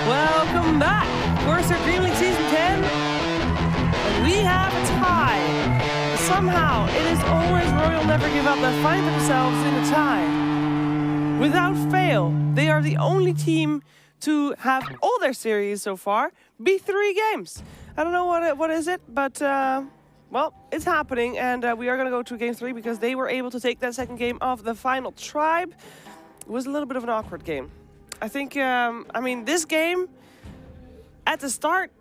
Welcome back. CORSAIR DreamLeague Season 10. And we have a tie. Somehow, it is always Royal Never Give Up that find themselves in a tie. Without fail, they are the only team to have all their series so far be 3 games. I don't know what is it, but well, it's happening, and we are going to go to game 3 because they were able to take that second game of the final tribe. It was a little bit of an awkward game. I think, I mean, this game, at the start,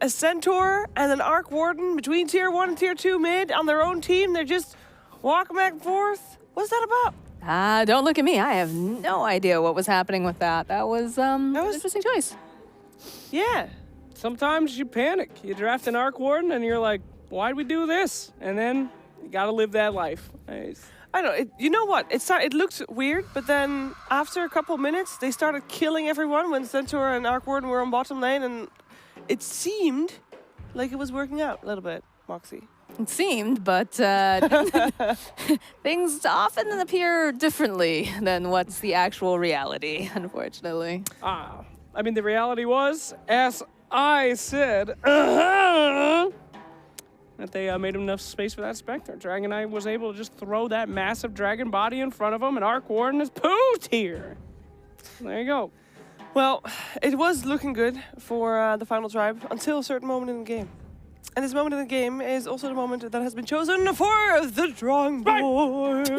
a Centaur and an Arc Warden between Tier 1 and Tier 2 mid on their own team. They're just walking back and forth. What's that about? Don't look at me. I have no idea what was happening with that. That was an interesting choice. Yeah. Sometimes you panic. You draft an Arc Warden and you're like, why'd we do this? And then you gotta live that life. I don't know. You know what? It looked weird, but then after a couple minutes, they started killing everyone when Centaur and Arc Warden were on bottom lane, and it seemed like it was working out a little bit, Moxie. It seemed, but things often appear differently than what's the actual reality, unfortunately. I mean, the reality was, as I said, that they made enough space for that Spectre. Dragon Knight was able to just throw that massive dragon body in front of him, and Arc Warden is pooped here. There you go. Well, it was looking good for the final tribe until a certain moment in the game. And this moment in the game is also the moment that has been chosen for the drawing board,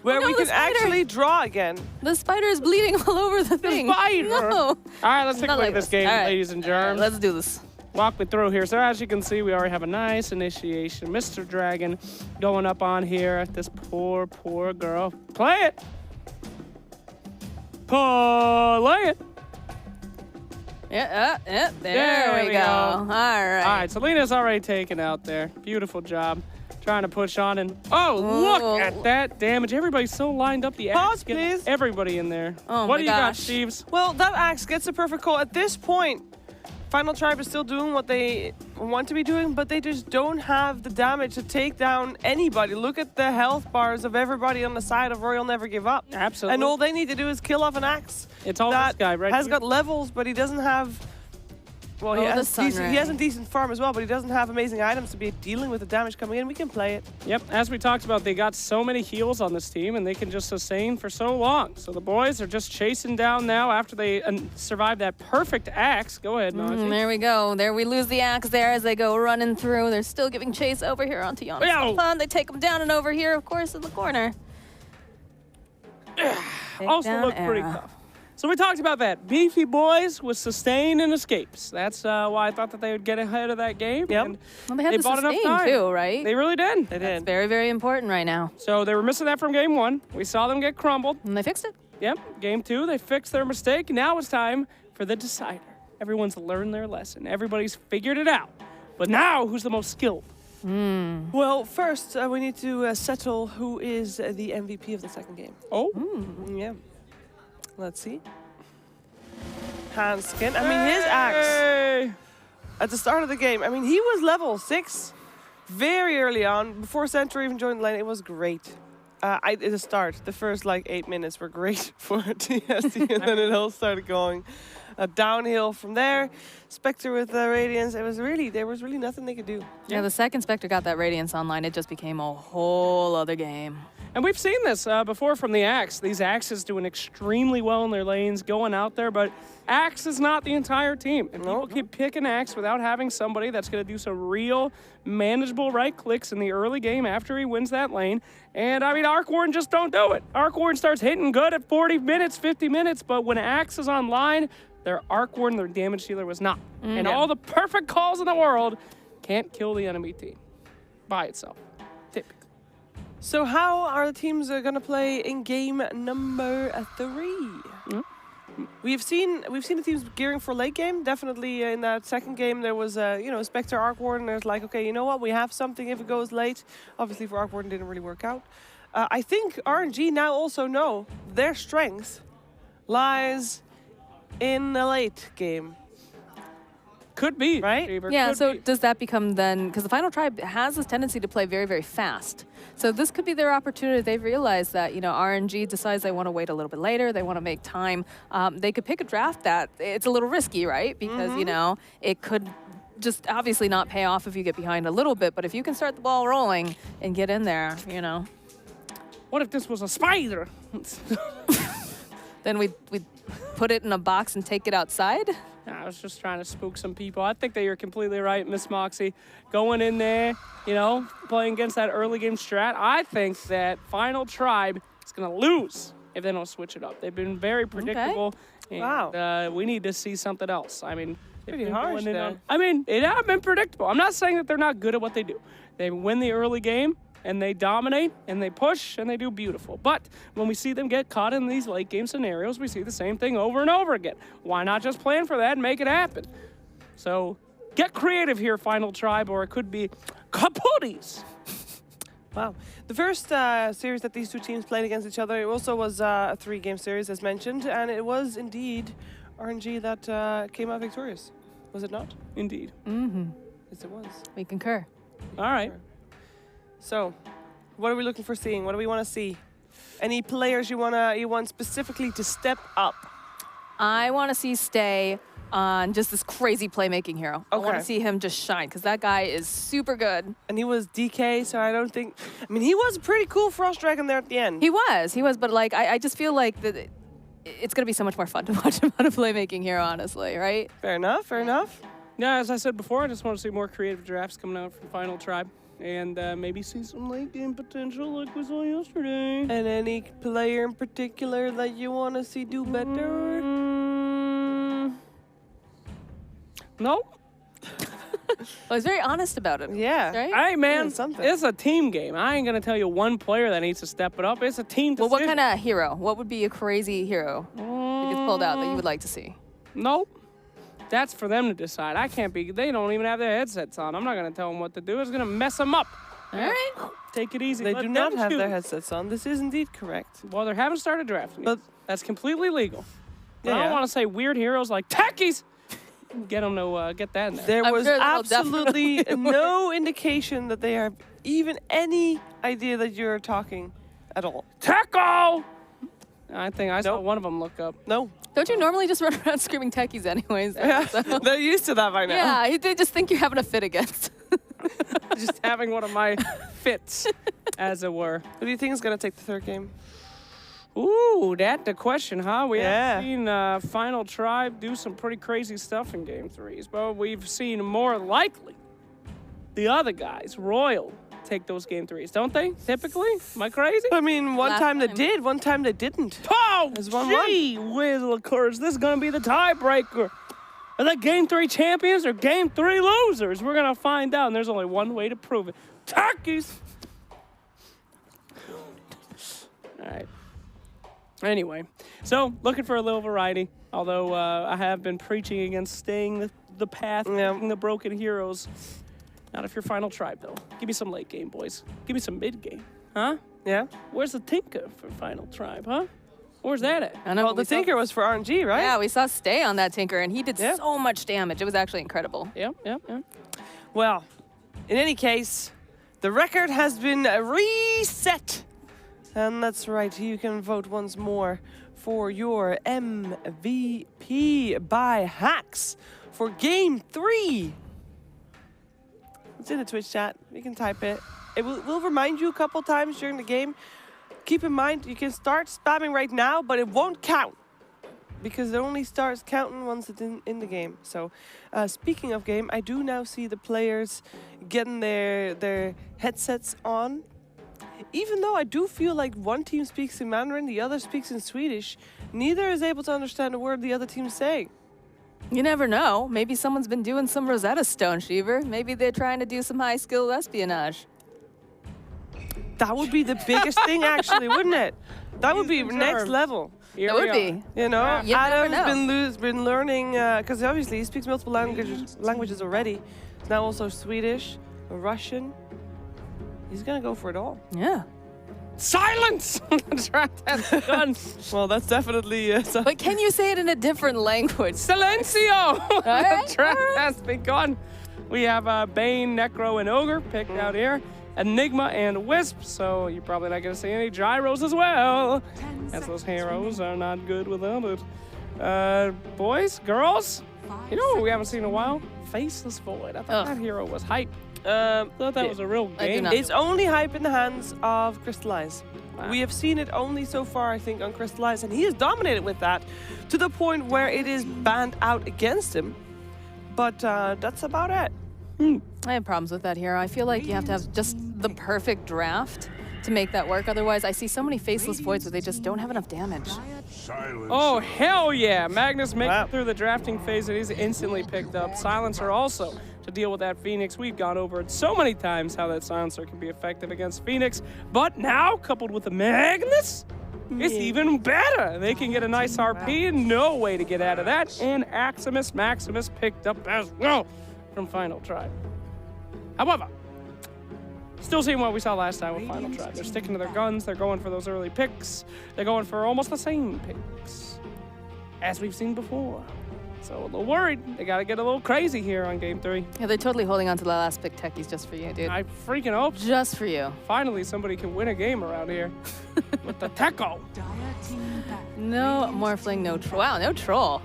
where we can actually draw again. The spider is bleeding all over the thing. The spider! No. All right, let's take a look at this game, All right. ladies and germs. Let's do this. Walk me through here. So as you can see, we already have a nice initiation. Mr. Dragon going up on here. This poor, poor girl. Play it! Play it! Yeah, there we go. All right. All right, Selena's already taken out there. Beautiful job. Trying to push on and... Oh, look at that damage. Everybody's so lined up. The Pause, axe gets please. everybody in there. Oh, what my do you got, gosh. Steves? Well, that axe gets a perfect call. At this point, Final Tribe is still doing what they want to be doing, but they just don't have the damage to take down anybody. Look at the health bars of everybody on the side of Royal Never Give Up. Absolutely. And all they need to do is kill off an axe. It's all that this guy right has here. got levels, but he doesn't have... Well, he has a decent farm as well, but he doesn't have amazing items to be dealing with the damage coming in. We can play it. Yep, as we talked about, they got so many heals on this team, and they can just sustain for so long. So the boys are just chasing down now after they survive that perfect axe. Go ahead, Naji. There we go. There we lose the axe there as they go running through. They're still giving chase over here onto Yana. They take him down and over here, of course, in the corner. Also look pretty tough. So we talked about that. Beefy boys with sustain and escapes. That's why I thought that they would get ahead of that game. Yep. And Well, they had the bought enough sustain time. too, right? They really did. They That's did. very, very important right now. So they were missing that from game 1. We saw them get crumbled. And they fixed it. Yep. Game 2, they fixed their mistake. Now it's time for the decider. Everyone's learned their lesson. Everybody's figured it out. But now, who's the most skilled? Well, first, we need to settle who is the MVP of the second game. Oh. Yeah. Let's see. Hanskin. I mean, his axe Hey. at the start of the game, I mean, he was level 6 very early on. Before Centaur even joined the lane, it was great. At the start, the first like 8 minutes were great for TFT, and then it all started going downhill from there. Spectre with Radiance, there was really nothing they could do. Yeah, the second Spectre got that Radiance online, it just became a whole other game. And we've seen this before from the Axe. These Axes doing extremely well in their lanes, going out there, but Axe is not the entire team. And people keep picking Axe without having somebody that's going to do some real manageable right clicks in the early game after he wins that lane. And I mean, Arc Warden just don't do it. Arc Warden starts hitting good at 40 minutes, 50 minutes, but when Axe is online, their Arc Warden, their damage dealer was not. And all the perfect calls in the world can't kill the enemy team by itself. Typically. So how are the teams going to play in game number 3? We've seen the teams gearing for late game. Definitely in that second game there was Spectre Arc Warden. There's like, okay, you know what? We have something if it goes late. Obviously for Arc Warden didn't really work out. I think RNG now also know their strength lies in the late game. Could be. Right? Shaver, Yeah, could so be. does that become then, because the Final Tribe has this tendency to play very, very fast. So this could be their opportunity. They've realized that, you know, RNG decides they want to wait a little bit later. They want to make time. They could pick a draft that it's a little risky, right? Because, you know, it could just obviously not pay off if you get behind a little bit. But if you can start the ball rolling and get in there, you know. What if this was a spider? Then we'd put it in a box and take it outside. I was just trying to spook some people. I think that you're completely right, Miss Moxie. Going in there, you know, playing against that early game strat. I think that Final Tribe is going to lose if they don't switch it up. They've been very predictable. And, Wow. we need to see something else. I mean, Pretty harsh there. I mean, it has been predictable. I'm not saying that they're not good at what they do. They win the early game, and they dominate, and they push, and they do beautiful. But when we see them get caught in these late game scenarios, we see the same thing over and over again. Why not just plan for that and make it happen? So get creative here, Final Tribe, or it could be kapooties. Wow. The first series that these two teams played against each other, it also was a 3-game series, as mentioned, and it was indeed RNG that came out victorious. Was it not? Indeed. Yes, it was. We concur. All right. So, what are we looking for seeing? What do we want to see? Any players you want specifically to step up? I want to see Stay on just this crazy playmaking hero. I want Okay. to see him just shine because that guy is super good. And he was DK, so I don't think... I mean, he was a pretty cool Frost Dragon there at the end. He was, but like I just feel like that it's gonna be so much more fun to watch him on a playmaking hero, honestly, right? Fair enough, fair enough. Yeah, as I said before, I just want to see more creative drafts coming out from Final Tribe. And maybe see some late game potential like we saw yesterday. And any player in particular that you want to see do better? No. I was very honest about it. Yeah. Right? Hey, man, something. it's a team game. I ain't going to tell you one player that needs to step it up. It's a team Well, decision. what kind of hero? What would be a crazy hero that gets pulled out that you would like to see? Nope. That's for them to decide. I can't be. They don't even have their headsets on. I'm not going to tell them what to do. It's going to mess them up. All right. Take it easy. They Let do them not have choose. their headsets on. This is indeed correct. Well, they haven't started drafting. But- That's completely legal. But I Yeah. don't want to say weird heroes like techies. Get them to get that in there. There I'm was sure that'll absolutely definitely no indication that they have even any idea that you're talking at all. Techo! I think I saw one of them look up. No. Don't you normally just run around screaming techies anyways? Yeah, So- they're used to that by now. yeah, they just think you're having a fit against. Just having one of my fits, as it were. Who do you think is going to take the third game? Ooh, that's the question, huh? We Yeah. have seen Final Tribe do some pretty crazy stuff in Game 3s, but we've seen more likely the other guys, Royal, take those Game 3s, don't they? Typically? Am I crazy? I mean, one Last time they time. did, one time they didn't. Oh, It's 1-1. gee whiz, of course, this is going to be the tiebreaker. Are they Game 3 champions or Game 3 losers? We're going to find out, and there's only one way to prove it. Turkeys! All right. Anyway, so looking for a little variety, although I have been preaching against staying the path, Yeah. picking the broken heroes. Not if you're Final Tribe, though. Give me some late game, boys. Give me some mid game. Huh? Yeah? Where's the Tinker for Final Tribe, huh? Where's that at? I know. Well, the Tinker was for RNG, right? Yeah, we saw Stay on that Tinker, and he did Yeah. so much damage. It was actually incredible. Yep. Well, in any case, the record has been reset. And that's right, you can vote once more for your MVP by Hacks for Game 3. It's in the Twitch chat. You can type it. We'll remind you a couple times during the game. Keep in mind, you can start spamming right now, but it won't count because it only starts counting once it's in the game. So, speaking of game, I do now see the players getting their headsets on. Even though I do feel like one team speaks in Mandarin, the other speaks in Swedish, neither is able to understand a word the other team's saying. You never know. Maybe someone's been doing some Rosetta Stone, Shiver. Maybe they're trying to do some high-skill espionage. That would be the biggest thing, actually, wouldn't it? That would be These next are- level. Here That we would are. be. You know, You never Adam's been learning because obviously he speaks multiple languages already. Now also Swedish, Russian. He's gonna go for it all. Yeah. Silence! Draft has begun. Well, that's definitely... But can you say it in a different language? Silencio! right, The draft has begun. We have Bane, Necro, and Ogre picked out here. Enigma and Wisp, so you're probably not going to see any Gyros as well, as those heroes are not good without it. Boys, girls, you know what we haven't seen in a while? Faceless Void. I thought that hero was hype. I thought that was a real game. It's only hype in the hands of Crystallize. Wow. We have seen it only so far, I think, on Crystallize, and he has dominated with that to the point where it is banned out against him. But that's about it. I have problems with that hero. I feel like you have to have just the perfect draft to make that work. Otherwise, I see so many Faceless Voids where they just don't have enough damage. Oh, hell yeah. Magnus makes it through the drafting phase and he's instantly picked up. Silencer also to deal with that Phoenix. We've gone over it so many times how that Silencer can be effective against Phoenix. But now, coupled with the Magnus, it's even better. They can get a nice RP and no way to get out of that. And Aximus Maximus picked up as well from Final Tribe. However, still seeing what we saw last time with Final Tribe. They're sticking to their guns. They're going for those early picks. They're going for almost the same picks as we've seen before. So a little worried. They got to get a little crazy here on Game 3. Yeah, they're totally holding on to the last pick techies just for you, dude. I freaking hope so. Just for you. Finally, somebody can win a game around here with the Techo. No Morphling, no Troll. Wow, no Troll.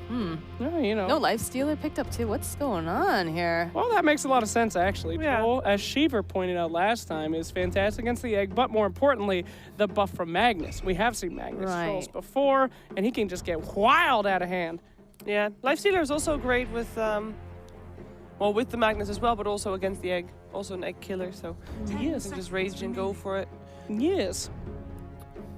Yeah, you know. No Lifestealer picked up too. What's going on here? Well, that makes a lot of sense, actually. Yeah. Troll, as Sheever pointed out last time, is fantastic against the egg, but more importantly, the buff from Magnus. We have seen Magnus trolls before, and he can just get wild out of hand. Yeah, Lifestealer is also great with, well, with the Magnus as well, but also against the egg. Also an egg killer, so you can just rage and go for it. Yes.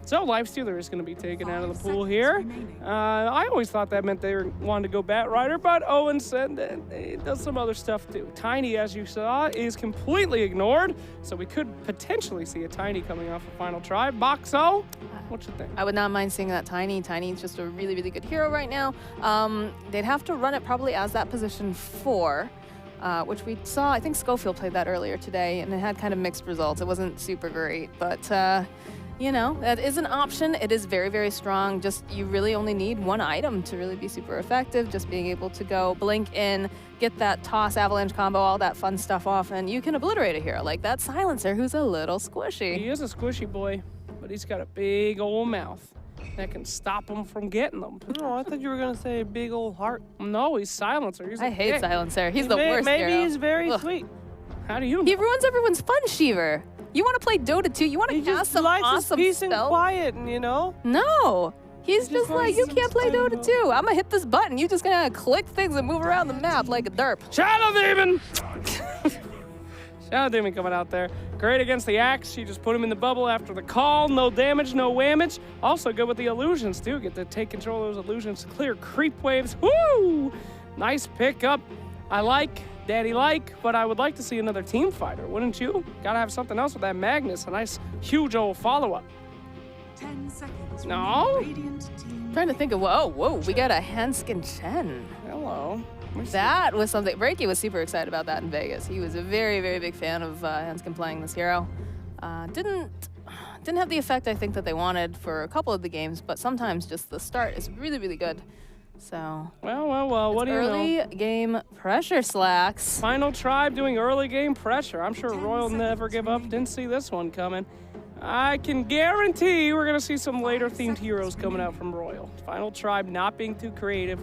So Lifestealer is going to be taken out of the pool here. I always thought that meant they wanted to go Bat Rider, but Owen said that it does some other stuff too. Tiny, as you saw, is completely ignored, so we could potentially see a Tiny coming off of Final Tribe. Boxo, what you think? I would not mind seeing that Tiny. Tiny is just a really, really good hero right now. They'd have to run it probably as that position 4. Which we saw, I think Schofield played that earlier today, and it had kind of mixed results. It wasn't super great, but you know, that is an option. It is very, very strong. Just, you really only need one item to really be super effective. Just being able to go blink in, get that toss avalanche combo, all that fun stuff off, and you can obliterate a hero like that Silencer, who's a little squishy. He is a squishy boy, but he's got a big old mouth that can stop him from getting them. Oh, I thought you were going to say big old heart. No, he's Silencer. He's I hate Silencer. He's the worst Maybe hero. he's very sweet. How do you know? He ruins everyone's fun, Sheever. You want to play Dota 2? You want to He cast just some likes his awesome peace and spell? quiet, and you know? No. He's just like, likes you some can't play style. Dota 2. I'm going to hit this button. You just going to click things and move around the map like a derp. Shadow Demon! Shadow Demon coming out there. Great against the Axe. She just put him in the bubble after the call. No damage, no whamage. Also good with the illusions, too. Get to take control of those illusions. Clear creep waves. Woo! Nice pickup. I like, daddy like, but I would like to see another team fighter, wouldn't you? Gotta have something else with that Magnus. A nice, huge old follow-up. 10 seconds. No? Trying to think of, whoa, we got a Henskin Chen. Hello. That was something. Breaky was super excited about that in Vegas. He was a very, very big fan of Henskin playing this hero. Didn't have the effect I think that they wanted for a couple of the games, but sometimes just the start is really, really good. So. Well, what do you know? Early game pressure slacks. Final Tribe doing early game pressure. I'm sure Royal never give up. Didn't see this one coming. I can guarantee we're going to see some later themed heroes coming out from Royal. Final Tribe not being too creative.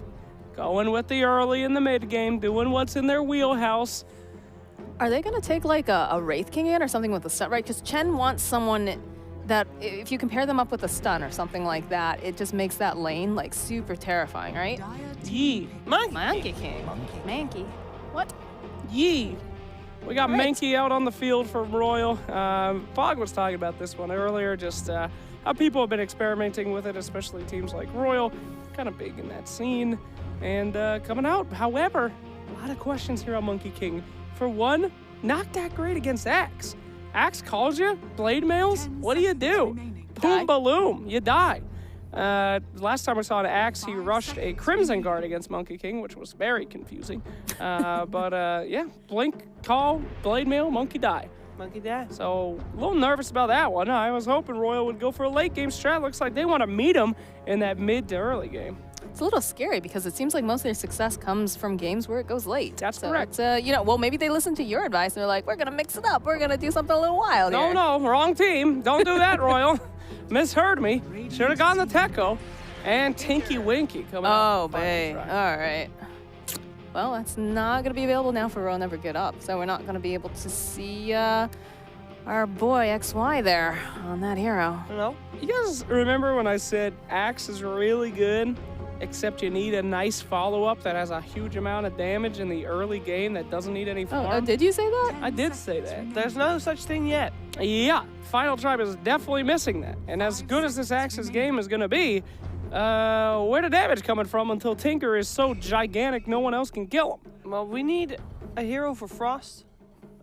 Going with the early and the mid game, doing what's in their wheelhouse. Are they going to take like a Wraith King in or something with a stun, right? Because Chen wants someone that, if you compare them up with a stun or something like that, it just makes that lane like super terrifying, right? Yee. Monkey King. Mankey. What? Yee. We got Right. Mankey out on the field for Royal. Fog was talking about this one earlier, just how people have been experimenting with it, especially teams like Royal. Kind of big in that scene. And coming out, however, a lot of questions here on Monkey King. For one, not that great against Axe. Axe calls you, blade mails, what do you do? Boom, balloom, you die. Last time I saw an Axe, he rushed a Crimson Guard against Monkey King, which was very confusing. But yeah, blink, call, blade mail, monkey die. Monkey Dash. So a little nervous about that one. I was hoping Royal would go for a late game strat. Looks like they want to meet him in that mid to early game. It's a little scary because it seems like most of their success comes from games where it goes late. That's so correct. It's, well, maybe they listen to your advice and they're like, we're going to mix it up. We're going to do something a little wild here. No, wrong team. Don't do that, Royal. Misheard me. Should have gone the Techo. And Tinky Winky coming out. Oh, babe. All right. Well, that's not going to be available now for Royal Never Get Up. So we're not going to be able to see our boy XY there on that hero. No. You guys remember when I said Axe is really good, except you need a nice follow-up that has a huge amount of damage in the early game that doesn't need any farm? Oh, did you say that? I did say that. There's no such thing yet. Yeah, Final Tribe is definitely missing that. And as good as this Axe's game is going to be, where the damage coming from until Tinker is so gigantic no one else can kill him? Well, we need a hero for Frost,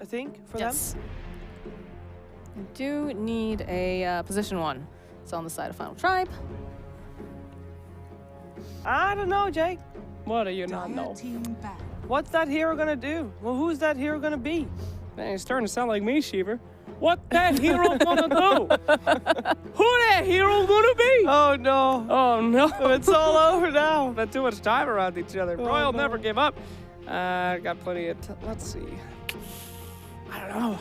I think, for Yes. We do need a position 1. It's on the side of Final Tribe. them. I don't know, Jake. What do you not know? Team back. What's that hero gonna do? Well, who's that hero gonna be? Man, it's starting to sound like me, Shiver. What that hero gonna do? Who that hero gonna be? Oh no. Oh no. It's all over now. Spent too much time around each other. Oh, Royal no. never give up. Got plenty of let's see. I don't know.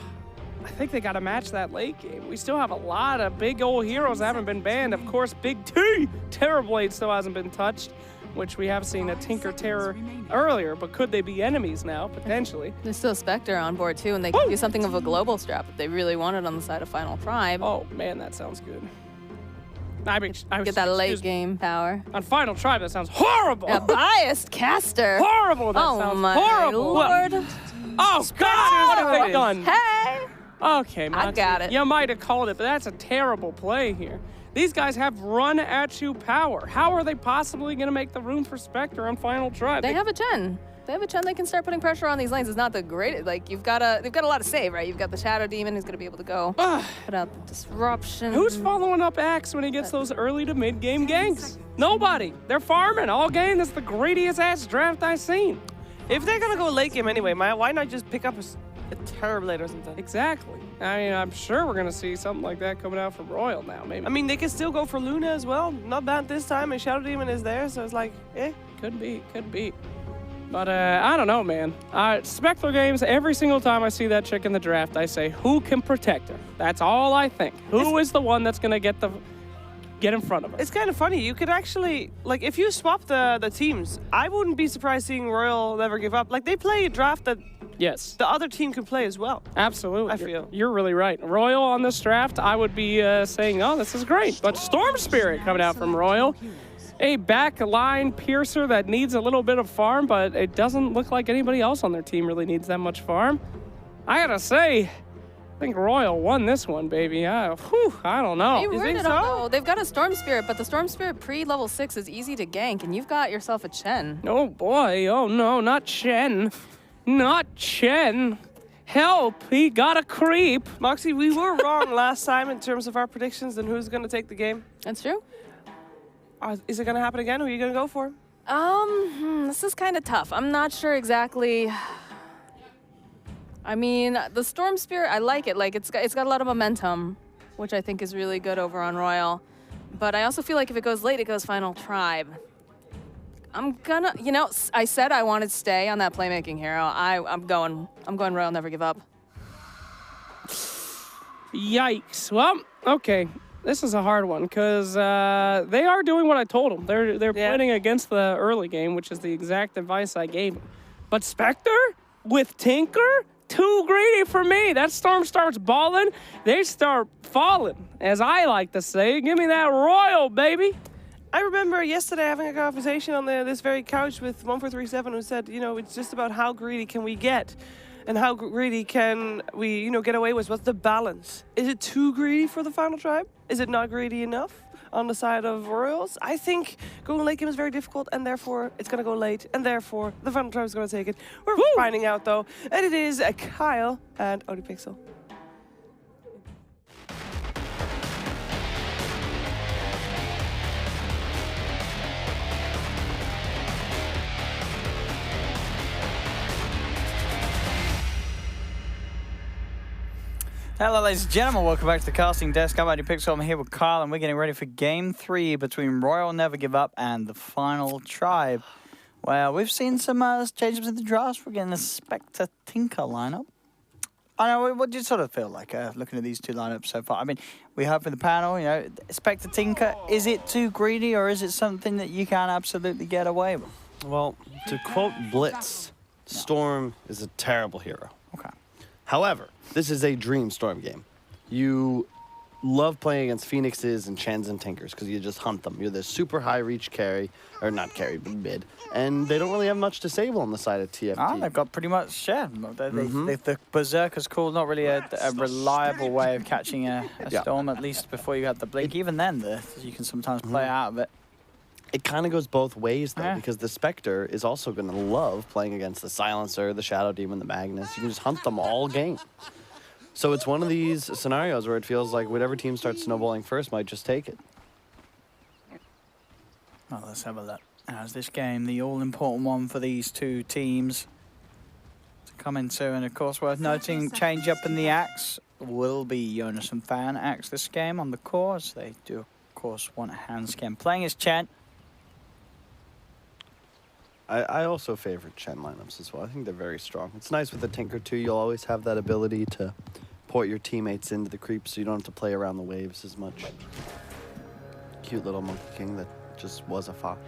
I think they got to match that late game. We still have a lot of big old heroes that haven't been banned. Of course, Big T, Terrorblade still hasn't been touched, which we have seen a Tinker Terror earlier, but could they be enemies now, potentially? There's still Spectre on board too, and they can do something of a global strap if they really want it on the side of Final Tribe. Oh, man, that sounds good. I mean, Get that late game power. On Final Tribe, that sounds horrible. A biased caster. Horrible, that Oh sounds my horrible. lord. Oh, God, what have they done? Hey! Okay, Moxie, I got it. You might have called it, but that's a terrible play here. These guys have run-at-you power. How are they possibly going to make the room for Spectre on Final Tribe? They have a Chen. They have a Chen. They can start putting pressure on these lanes. It's not the greatest. Like, they've got a lot to save, right? You've got the Shadow Demon who's going to be able to go put out the disruption. Who's following up Axe when he gets those early to mid-game ganks? Nobody. They're farming all game. That's the greediest-ass draft I've seen. If they're gonna go late game anyway, why not just pick up a Terrorblade or something? Exactly. I mean, I'm sure we're going to see something like that coming out from Royal now, maybe. I mean, they can still go for Luna as well. Not bad this time, and Shadow Demon is there, so it's like, eh. Could be. But I don't know, man. Spectre games, every single time I see that chick in the draft, I say, who can protect her? That's all I think. Who is the one that's going to get in front of her? It's kind of funny. You could actually, like, if you swap the teams, I wouldn't be surprised seeing Royal Never Give Up. Like, they play a draft that Yes. the other team could play as well. Absolutely. I feel. You're really right. Royal on this draft, I would be saying, oh, this is great. But Storm Spirit coming out from Royal. A back line piercer that needs a little bit of farm, but it doesn't look like anybody else on their team really needs that much farm. I gotta say, I think Royal won this one, baby. I don't know. They think rid it so? up, though. They've got a Storm Spirit, but the Storm Spirit pre-level 6 is easy to gank, and you've got yourself a Chen. Oh boy, oh no, not Chen. Not Chen. Help, he got a creep. Moxie, we were wrong last time in terms of our predictions and who's going to take the game. That's true. Is it going to happen again? Who are you going to go for? This is kind of tough. I'm not sure exactly. I mean, the Storm Spirit, I like it. Like, it's got a lot of momentum, which I think is really good over on Royal. But I also feel like if it goes late, it goes Final Tribe. I'm gonna, I said I wanted to stay on that playmaking hero. I'm going Royal Never Give Up. Yikes. Well, okay. This is a hard one because they are doing what I told them. They're playing against the early game, which is the exact advice I gave them. But Spectre with Tinker, too greedy for me. That Storm starts balling, they start falling, as I like to say. Give me that Royal, baby. I remember yesterday having a conversation on this very couch with 1437 who said, it's just about how greedy can we get and how greedy can we, get away with. What's the balance? Is it too greedy for the Final Tribe? Is it not greedy enough on the side of Royals? I think going late game is very difficult, and therefore it's going to go late, and therefore the Final Tribe is going to take it. We're finding out, though, and it is Kyle and ODPixel. Hello, ladies and gentlemen. Welcome back to the casting desk. I'm Andy Pixel. I'm here with Kyle, and we're getting ready for Game 3 between Royal Never Give Up and the Final Tribe. Well, we've seen some changes in the drafts. We're getting a Spectre Tinker lineup. I know, what do you sort of feel like looking at these two lineups so far? I mean, we heard from the panel, you know, Spectre Tinker, is it too greedy or is it something that you can absolutely get away with? Well, to quote Blitz, Storm is a terrible hero. Okay. However, this is a Dream Storm game. You love playing against Phoenixes and Chens and Tinkers because you just hunt them. You're the super high reach carry, or not carry, but mid, and they don't really have much disable on the side of TFT. Ah, they've got pretty much, yeah. The Berserker's cool, not really a reliable way of catching a Storm, at least before you have the Blink. Even then, you can sometimes play out of it. It kind of goes both ways, though, because the Spectre is also going to love playing against the Silencer, the Shadow Demon, the Magnus. You can just hunt them all game. So it's one of these scenarios where it feels like whatever team starts snowballing first might just take it. Well, let's have a look. How's this game, the all-important one for these two teams to come into? And, of course, worth noting, change up in the Axe will be Jonas and Fan Axe this game on the course. They do, of course, want a hand scan. Playing as Chen. I also favor Chen lineups as well. I think they're very strong. It's nice with the Tinker, too. You'll always have that ability to port your teammates into the creep so you don't have to play around the waves as much. Cute little Monkey King that just was a fox.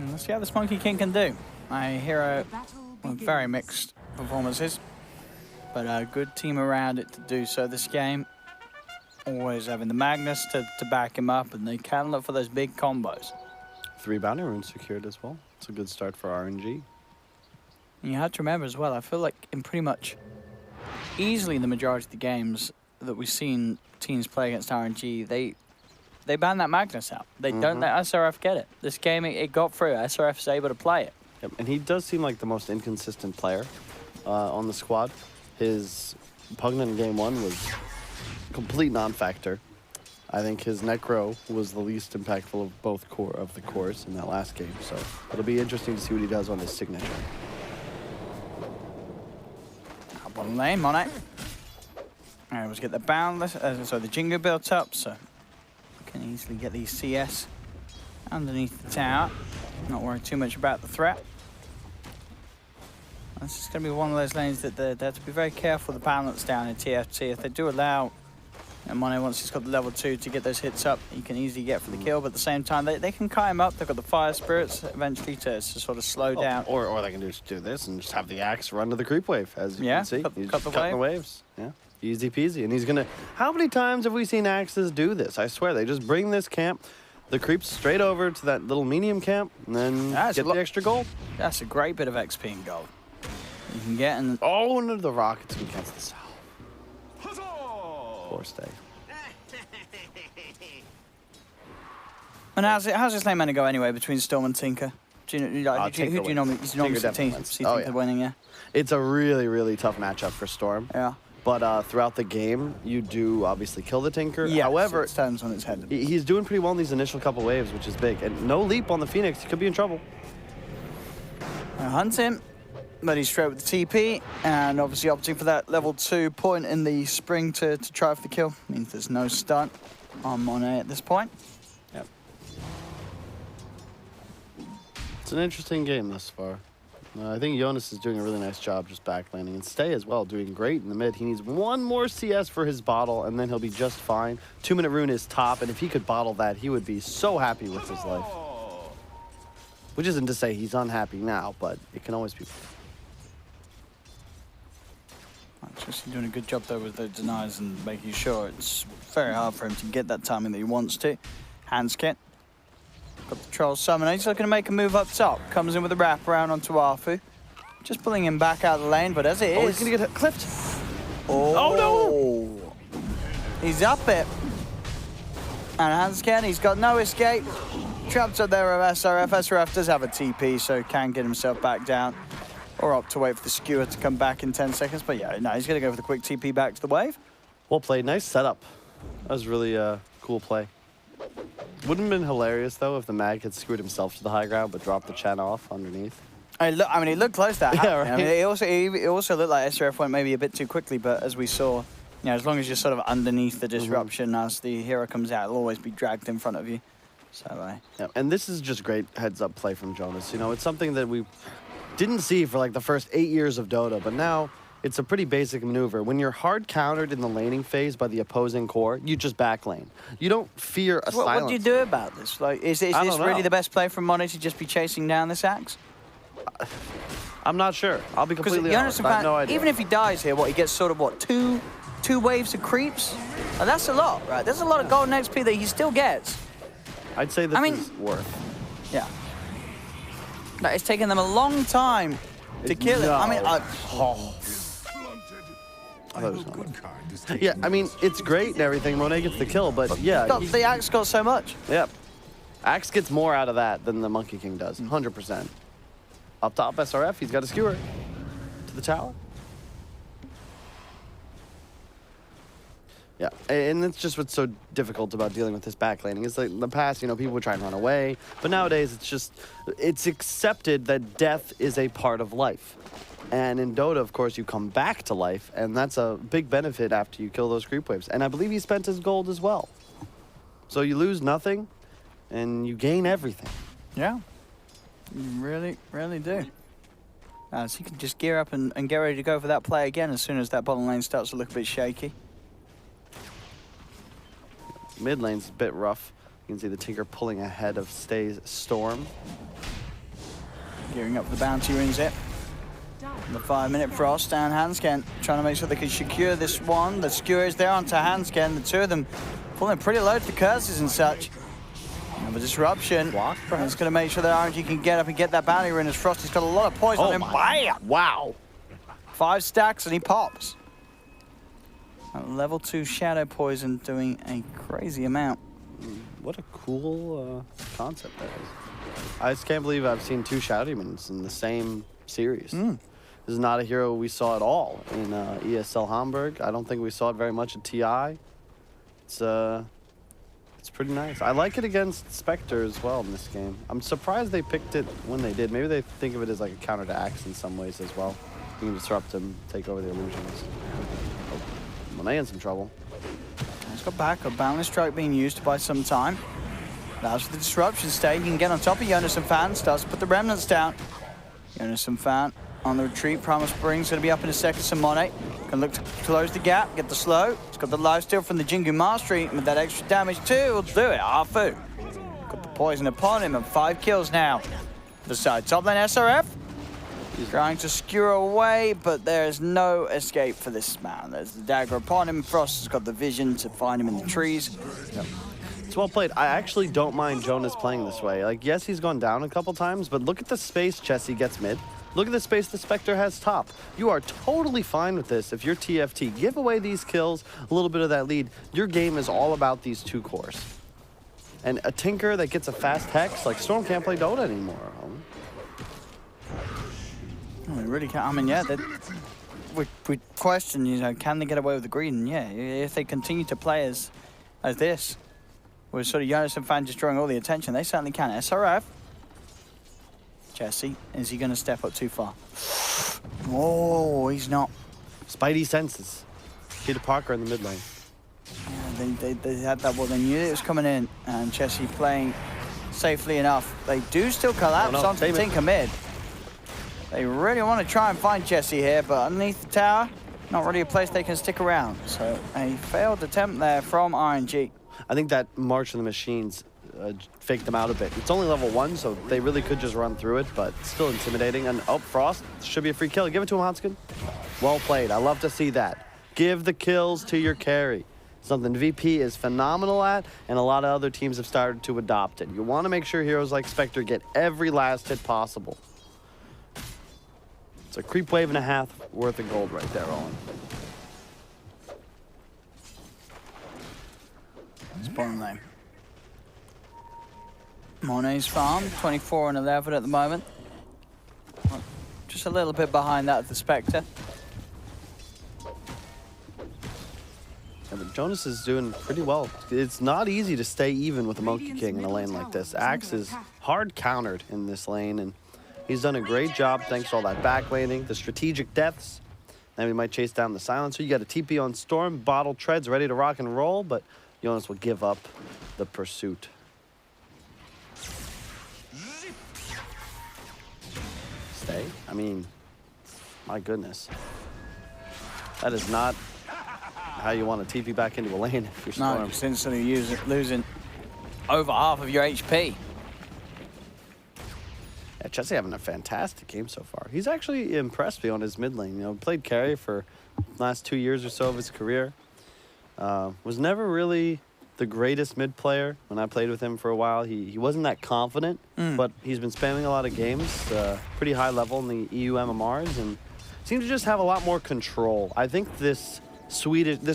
Let's see how this Monkey King can do. My hero, very mixed performances, but a good team around it to do so this game. Always having the Magnus to back him up, and they can look for those big combos. 3 bounty runes secured as well. It's a good start for RNG. And you have to remember as well, I feel like in pretty much easily the majority of the games that we've seen teams play against RNG, they ban that Magnus out. They don't let SRF get it. This game, it got through. SRF is able to play it. Yep. And he does seem like the most inconsistent player on the squad. His Pugnant in game 1 was complete non-factor. I think his Necro was the least impactful of both of the cores in that last game, so it'll be interesting to see what he does on his signature. Up on lane, Monet. All right, let's get the boundless, so the Jingo built up, so we can easily get these CS underneath the tower. Not worry too much about the threat. This is going to be one of those lanes that they have to be very careful the balance down in TFT. If they do allow Monet, once he's got the level 2 to get those hits up, he can easily get for the kill, but at the same time, they can kite him up. They've got the Fire Spirits eventually to sort of slow down. Or they can just do this and just have the Axe run to the creep wave, as you can see. He's just cutting the waves. Yeah, easy peasy. And he's going to... How many times have we seen Axes do this? I swear, they just bring this camp, the creeps straight over to that little medium camp, and then get the extra gold. That's a great bit of XP and gold. You can get in... Oh, into the rockets against the south. Poor stay. And how's this lane meant to go anyway between Storm and Tinker? Do you know, who do you normally see Tinker winning? Yeah, it's a really, really tough matchup for Storm. Yeah. But throughout the game, you do obviously kill the Tinker. Yeah, however, it stands on its head. He's doing pretty well in these initial couple waves, which is big. And no leap on the Phoenix. He could be in trouble. Hunt him, but he's straight with the TP, and obviously opting for that level 2 point in the spring to try for the kill. Means there's no stun on Monet at this point. Yep. It's an interesting game thus far. I think Jonas is doing a really nice job just backlanding, and Stay as well, doing great in the mid. He needs 1 more CS for his bottle, and then he'll be just fine. 2-minute rune is top, and if he could bottle that, he would be so happy with his life. Which isn't to say he's unhappy now, but it can always be. Just doing a good job though with the denies and making sure it's very hard for him to get that timing that he wants to. Hands kit. Got the Troll Summoner. He's looking to make a move up top. Comes in with a wrap around onto Arfu. Just pulling him back out of the lane, but as it is... he's going to get clipped. Oh, no! He's up it. And Hansken, he's got no escape. Trapped up there of SRF. SRF does have a TP, so can get himself back down. Or opt to wait for the skewer to come back in 10 seconds. But yeah, no, he's going to go for the quick TP back to the wave. Well played. Nice setup. That was really a cool play. Wouldn't have been hilarious, though, if the Mag had skewered himself to the high ground but dropped the Chen off underneath. I mean, it looked close to that. Yeah, I mean, it also looked like SRF went maybe a bit too quickly, but as we saw, you know, as long as you're sort of underneath the disruption as the hero comes out, it'll always be dragged in front of you. So, yeah, and this is just great heads-up play from Jonas. You know, it's something that we didn't see for like the first 8 years of Dota, but now it's a pretty basic maneuver. When you're hard countered in the laning phase by the opposing core, you just back lane. You don't fear a silence. what do you do about this? Like, is this really the best play from Monet to just be chasing down this Axe? I'm not sure. I'll be completely honest. I have no idea. Even if he dies here, he gets sort of, two waves of creeps? Oh, that's a lot, right? There's a lot of golden XP that he still gets. I'd say this is worth. Yeah. No, it's taken them a long time to kill him. I mean, yeah, I mean, it's great and everything. Monet gets the kill, but yeah. The Axe got so much. Yep. Axe gets more out of that than the Monkey King does, 100%. Up top, SRF, he's got a skewer to the tower. Yeah, and that's just what's so difficult about dealing with this backlaning. It's like in the past, you know, people would try and run away, but nowadays it's accepted that death is a part of life. And in Dota, of course, you come back to life, and that's a big benefit after you kill those creep waves. And I believe he spent his gold as well. So you lose nothing, and you gain everything. Yeah, you really, really do. So you can just gear up and get ready to go for that play again as soon as that bottom lane starts to look a bit shaky. Mid lane's a bit rough. You can see the Tinker pulling ahead of Stay's Storm. Gearing up for the bounty runes it. The 5-minute frost down Hansken, trying to make sure they can secure this one. The skewer is there onto Hansken. The two of them pulling pretty low to the curses and such. Another disruption. And it's going to make sure that RNG can get up and get that bounty rune as Frosty's got a lot of poison on him. Bam! Wow. 5 stacks and he pops. Level 2 Shadow Poison doing a crazy amount. What a cool concept that is. I just can't believe I've seen 2 Shadow Demons in the same series. This is not a hero we saw at all in ESL Hamburg. I don't think we saw it very much at TI. It's pretty nice. I like it against Spectre as well in this game. I'm surprised they picked it when they did. Maybe they think of it as like a counter to Axe in some ways as well. You can disrupt him, take over the illusions. Monet in some trouble. He's got back, a Boundless Strike being used to buy some time. Allows for the disruption stay. You can get on top of Jonas and Fan, starts to put the remnants down. Jonas and Fan on the retreat. Primal Spring's going to be up in a second. Some Monet can look to close the gap, get the slow. It's got the lifesteal from the Jingu Mastery, and with that extra damage too, will do it. Afu got the poison upon him, and 5 kills now. The side top lane SRF. He's trying to skewer away, but there's no escape for this man. There's the dagger upon him. Frost has got the vision to find him in the trees. Yep. It's well played. I actually don't mind Jonas playing this way. Like, yes, he's gone down a couple times, but look at the space Chessie gets mid. Look at the space the Spectre has top. You are totally fine with this if you're TFT. Give away these kills, a little bit of that lead. Your game is all about these 2 cores. And a Tinker that gets a fast hex, like Storm can't play Dota anymore. We really can't. I mean, yeah, we question, you know, can they get away with the green? Yeah, if they continue to play as this, with sort of Jonas and Fan just drawing all the attention, they certainly can. SRF. Chessie, is he going to step up too far? Oh, he's not. Spidey senses. Peter Parker in the mid lane. Yeah, they had that. Well, they knew it was coming in, and Chessie playing safely enough. They do still collapse onto Tinker mid. They really want to try and find Chessie here, but underneath the tower, not really a place they can stick around. So a failed attempt there from RNG. I think that March of the Machines faked them out a bit. It's only level 1, so they really could just run through it, but still intimidating. And Frost should be a free kill. Give it to him, Hansken. Well played. I love to see that. Give the kills to your carry. Something VP is phenomenal at, and a lot of other teams have started to adopt it. You want to make sure heroes like Spectre get every last hit possible. It's a creep wave and a half worth of gold right there, Owen. It's bottom lane. Monet's farm, 24 and 11 at the moment. Just a little bit behind that of the Spectre. Yeah, but Jonas is doing pretty well. It's not easy to stay even with a Monkey King in a lane like this. Axe is hard countered in this lane, and He's done a great job thanks to all that back landing, the strategic deaths. Then we might chase down the silencer. You got a TP on Storm, bottle treads, ready to rock and roll, but Jonas will give up the pursuit. Stay? I mean, my goodness. That is not how you want to TP back into a lane if you're Storm. No, just instantly losing over half of your HP. Yeah, Chessie having a fantastic game so far. He's actually impressed me on his mid lane. You know, played carry for the last 2 years or so of his career. Was never really the greatest mid player when I played with him for a while. He wasn't that confident, but he's been spamming a lot of games, pretty high level in the EU MMRs, and seems to just have a lot more control. I think this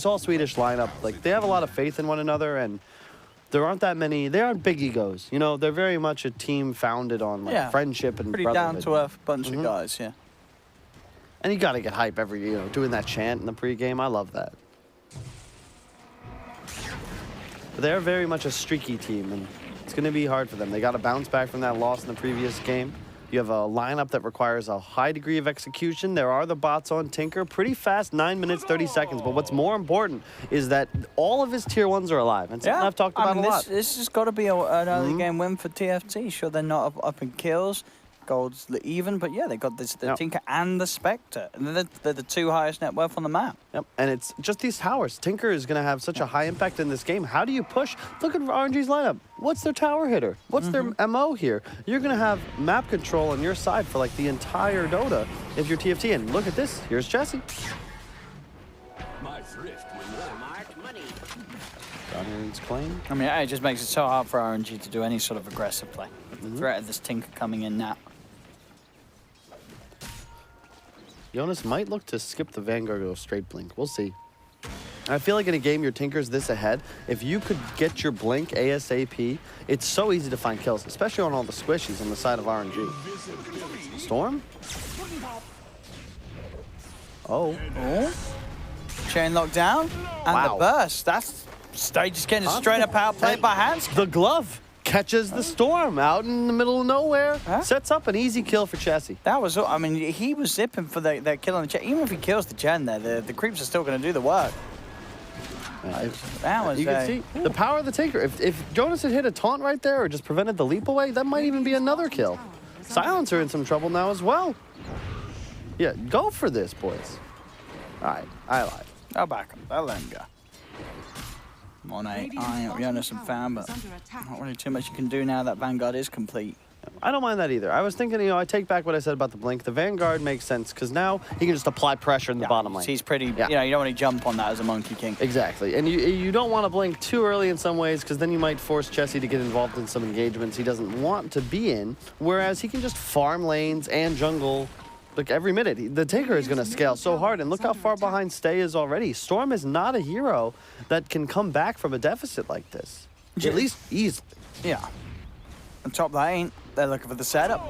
all Swedish lineup, like, they have a lot of faith in one another, and there aren't that many, they aren't big egos. You know, they're very much a team founded on like friendship and pretty brotherhood. down-to-earth bunch of guys, yeah. And you got to get hype every, you know, doing that chant in the pregame. I love that. But they're very much a streaky team, and it's going to be hard for them. They got to bounce back from that loss in the previous game. You have a lineup that requires a high degree of execution. There are the bots on Tinker. Pretty fast, 9 minutes, 30 seconds. But what's more important is that all of his tier 1s are alive. And something I've talked about a lot. This has got to be an early game win for TFT. Sure, they're not up in kills. Gold's even, but yeah, they got the Tinker and the Spectre. And they're the 2 highest net worth on the map. Yep, and it's just these towers. Tinker is going to have such a high impact in this game. How do you push? Look at RNG's lineup. What's their tower hitter? What's their MO here? You're going to have map control on your side for like the entire Dota if you're TFT. And look at this. Here's Chessie. My thrift reward money. Dominance claim. I mean, it just makes it so hard for RNG to do any sort of aggressive play. With the threat of this Tinker coming in now. Jonas might look to skip the Vanguard or go straight blink. We'll see. I feel like in a game your Tinker's this ahead, if you could get your blink ASAP, it's so easy to find kills, especially on all the squishies on the side of RNG. Storm? Oh. Chain locked down. And the burst. That's Stage is getting straight up outplayed by Hans. The glove catches the Storm out in the middle of nowhere. Sets up an easy kill for Chessie. That was, I mean, he was zipping for that kill on the Chen. Even if he kills the Chen there, the creeps are still going to do the work. That was you can see the power of the Tinker. If Jonas had hit a taunt right there or just prevented the leap away, that might even be another kill. Silencer in some trouble now as well. Yeah, go for this, boys. All right, I lied. I'll back him. I'll let him go. Monet, Jonas and Fan, but not really too much you can do now that Vanguard is complete. I don't mind that either. I was thinking, you know, I take back what I said about the blink. The Vanguard makes sense because now he can just apply pressure in the bottom lane. He's pretty, you know, you don't want to jump on that as a Monkey King. Exactly. And you don't want to blink too early in some ways because then you might force Chessie to get involved in some engagements he doesn't want to be in, whereas he can just farm lanes and jungle. Look, every minute, the Tinker is going to scale so hard, and look how far behind Stay is already. Storm is not a hero that can come back from a deficit like this, at least easily. Yeah. On top lane, they're looking for the setup.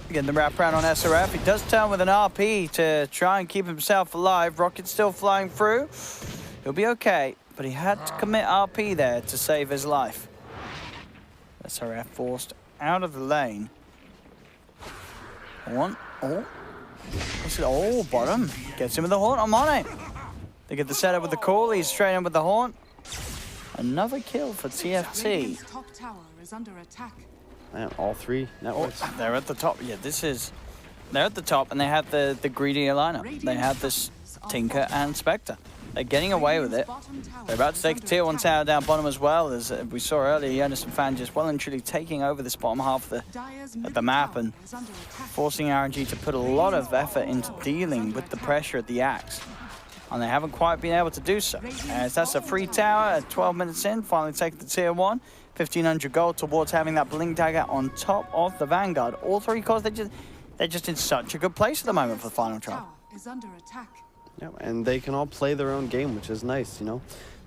Getting the wrap around on SRF. He does turn with an RP to try and keep himself alive. Rocket's still flying through. He'll be okay, but he had to commit RP there to save his life. SRF forced out of the lane. One. Oh. Oh, bottom. Gets him with the haunt. I'm on it. They get the setup with the call. He's straight in with the haunt. Another kill for TFT. Top tower is under attack. Man, all 3 networks. They're at the top. Yeah, they're at the top, and they have the greedy lineup. They have this Tinker and Spectre. They're getting away with it. They're about to take a tier 1 tower down bottom as well, as we saw earlier. Jonas and Fan just well and truly taking over this bottom half of the map and forcing RNG to put a lot of effort into dealing with the pressure at the Axe. And they haven't quite been able to do so. As that's a free tower at 12 minutes in, finally taking the tier 1. 1,500 gold towards having that blink dagger on top of the Vanguard. All 3 cores, they're just in such a good place at the moment for the final trial. Is under attack. Yeah, and they can all play their own game, which is nice, you know.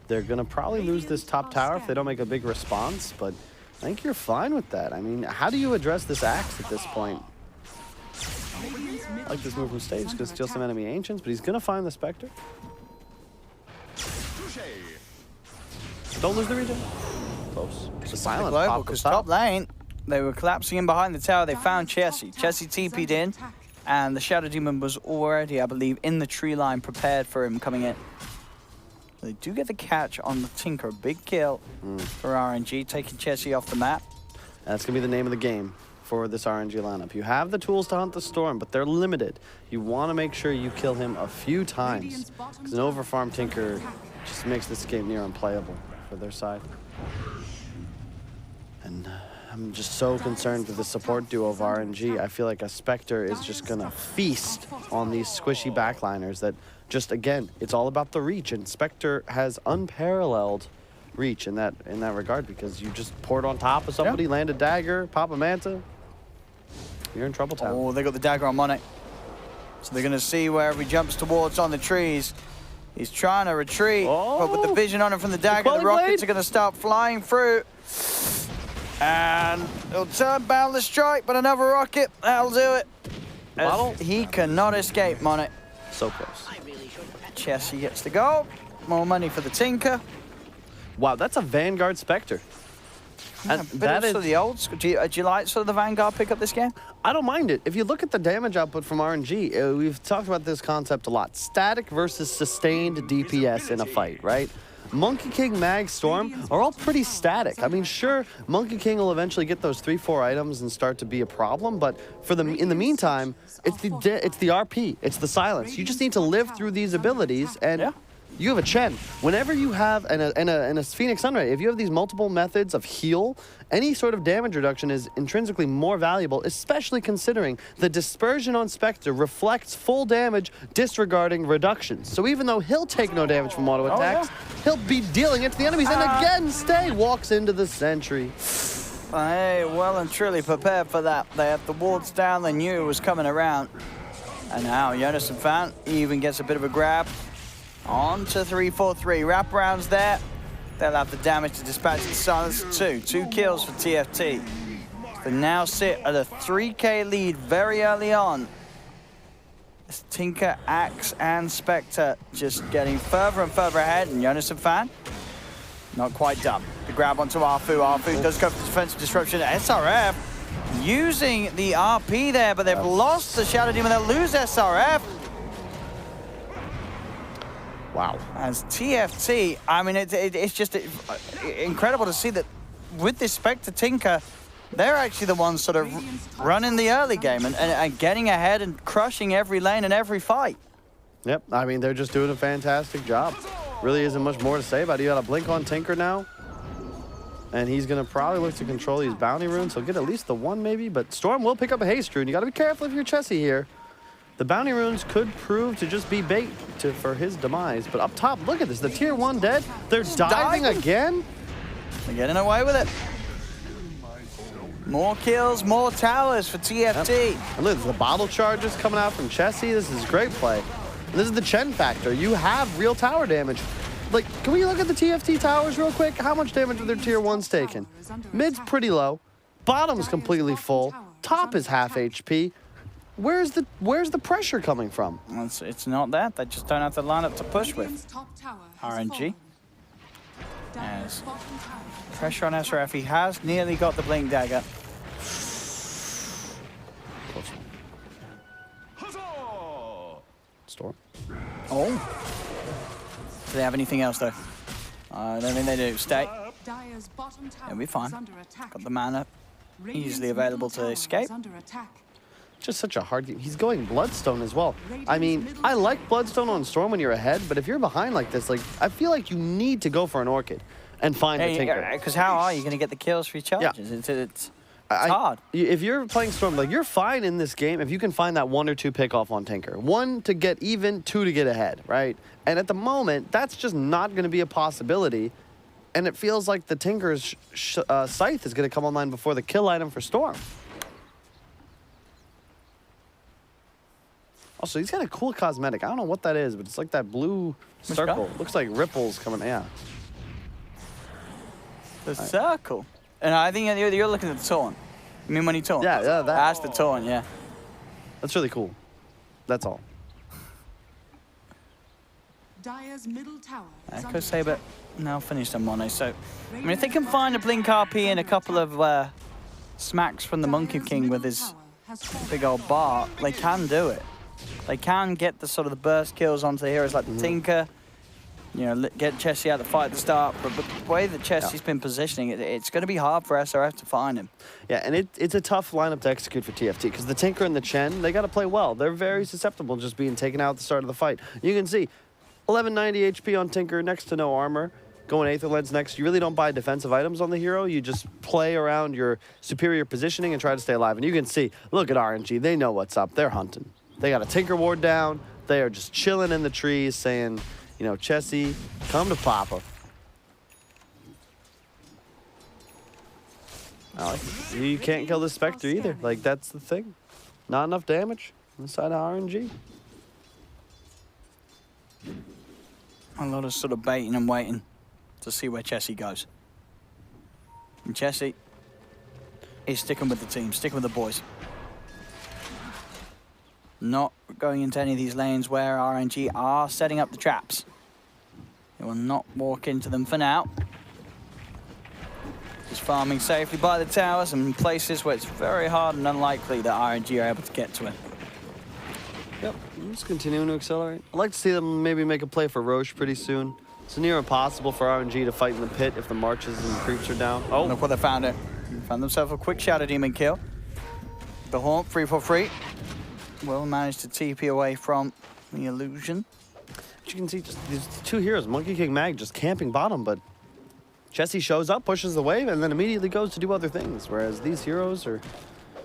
They're going to probably lose this top tower if they don't make a big response, but I think you're fine with that. I mean, how do you address this Axe at this point? I like this move from Stage. He's going to steal some enemy Ancients, but he's going to find the Spectre. Don't lose the regen. Close. It's a silent global, pop because top lane, They were collapsing in behind the tower. They found Chessie. Chessie TP'd in, and the Shadow Demon was already, I believe, in the tree line, prepared for him coming in. They do get the catch on the Tinker. Big kill for RNG, taking Chessie off the map. That's going to be the name of the game for this RNG lineup. You have the tools to hunt the Storm, but they're limited. You want to make sure you kill him a few times, because an overfarmed Tinker just makes this game near unplayable for their side. And I'm just so concerned with the support duo of RNG. I feel like a Spectre is just going to feast on these squishy backliners that just, again, it's all about the reach, and Spectre has unparalleled reach in that regard, because you just poured on top of somebody, land a dagger, pop a manta, you're in trouble town. Oh, they got the dagger on Monet. So they're going to see wherever he jumps towards on the trees. He's trying to retreat, but with the vision on him from the dagger, the rockets are going to start flying through. And he'll turn boundless strike, but another rocket, that'll do it. As he cannot escape, Monet. So close. Chessie gets the goal. More money for the Tinker. Wow, that's a Vanguard Spectre. Yeah, that is the old school. Do you like sort of the Vanguard pickup this game? I don't mind it. If you look at the damage output from RNG, we've talked about this concept a lot. Static versus sustained DPS in a fight, right? Monkey King, Mag, Storm are all pretty static. I mean, sure, Monkey King will eventually get those 3-4 items and start to be a problem, but in the meantime, it's the RP, it's the silence. You just need to live through these abilities, and you have a Chen. Whenever you have and a Phoenix Sunray, if you have these multiple methods of heal, any sort of damage reduction is intrinsically more valuable, especially considering the dispersion on Spectre reflects full damage disregarding reductions. So even though he'll take no damage from auto attacks, he'll be dealing it to the enemies, and again, Stay walks into the sentry. Hey, well and truly prepared for that. They have the wards down, they knew it was coming around. And now Jonas and Fan even gets a bit of a grab. On to 3-4-3, wraparounds there. They'll have the damage to dispatch the silence too. 2 kills for TFT. They now sit at a 3k lead very early on. It's Tinker, Axe, and Spectre just getting further and further ahead, and Jonas and Fan not quite done. The grab onto Arfu. Arfu does go for defensive disruption. SRF using the RP there, but they've lost the Shadow Demon. They'll lose SRF. Wow. As TFT, I mean, it's just incredible to see that with this Spectre Tinker, they're actually the ones sort of running the early game and getting ahead and crushing every lane and every fight. Yep, I mean, they're just doing a fantastic job. Really isn't much more to say about it. You got a blink on Tinker now, and he's going to probably look to control these bounty runes. He'll get at least the one maybe, but Storm will pick up a haste rune. You got to be careful if you're Chessie here. The bounty runes could prove to just be bait for his demise. But up top, look at this. The tier 1 dead. They're diving again. They're getting away with it. More kills, more towers for TFT. Yep. And look, the bottle charges coming out from Chessie. This is great play. And this is the Chen factor. You have real tower damage. Like, can we look at the TFT towers real quick? How much damage are their tier 1s taking? Mid's pretty low. Bottom's completely full. Top is half HP. Where's the pressure coming from? It's not that. They just don't have the lineup to push with. RNG. As pressure on SRF. He has nearly got the blink dagger. Storm. Oh. Do they have anything else though? I don't think they do. Stay. It'll be fine. Got the mana easily available to escape. Just such a hard game. He's going Bloodstone as well. I mean, I like Bloodstone on Storm when you're ahead, but if you're behind like this, like, I feel like you need to go for an Orchid and find the Tinker. Because how are you going to get the kills for your charges? Yeah. It's hard. If you're playing Storm, like, you're fine in this game if you can find that 1 or 2 pick-off on Tinker. 1 to get even, 2 to get ahead, right? And at the moment, that's just not going to be a possibility. And it feels like the Tinker's Scythe is going to come online before the kill item for Storm. Also, he's got a cool cosmetic. I don't know what that is, but it's like that blue circle. Looks like ripples coming, The circle. And I think you're looking at the taunt. I mean, when he taunt. Yeah, that's the taunt, yeah. That's really cool. That's all. CORSAIR now finished on Mono, so I mean, if they can find a blink RP and a couple of smacks from the Monkey King with his big old bar, they can do it. They can get the sort of the burst kills onto the heroes like the Tinker, you know, get Chessie out of the fight at the start. But the way that Chessie's been positioning it, it's going to be hard for SRF to find him. Yeah, and it's a tough lineup to execute for TFT because the Tinker and the Chen, they got to play well. They're very susceptible just being taken out at the start of the fight. You can see 1190 HP on Tinker, next to no armor. Going Aether Lens next, you really don't buy defensive items on the hero. You just play around your superior positioning and try to stay alive. And you can see, look at RNG. They know what's up. They're hunting. They got a Tinker ward down. They are just chilling in the trees saying, you know, Chessie, come to Papa. You can't kill the Spectre either. Like, that's the thing. Not enough damage inside of RNG. A lot of sort of baiting and waiting to see where Chessie goes. And Chessie is sticking with the team, sticking with the boys. Not going into any of these lanes where RNG are setting up the traps. They will not walk into them for now. Just farming safely by the towers and places where it's very hard and unlikely that RNG are able to get to it. Yep, just continuing to accelerate. I'd like to see them maybe make a play for Roche pretty soon. It's near impossible for RNG to fight in the pit if the marches and creeps are down. Oh, look what they found it. Found themselves a quick Shadow Demon kill. The Haunt, 3-for-3. Will manage to TP away from the illusion. But you can see just these two heroes, Monkey King Mag, just camping bottom, but Chessie shows up, pushes the wave, and then immediately goes to do other things, whereas these heroes are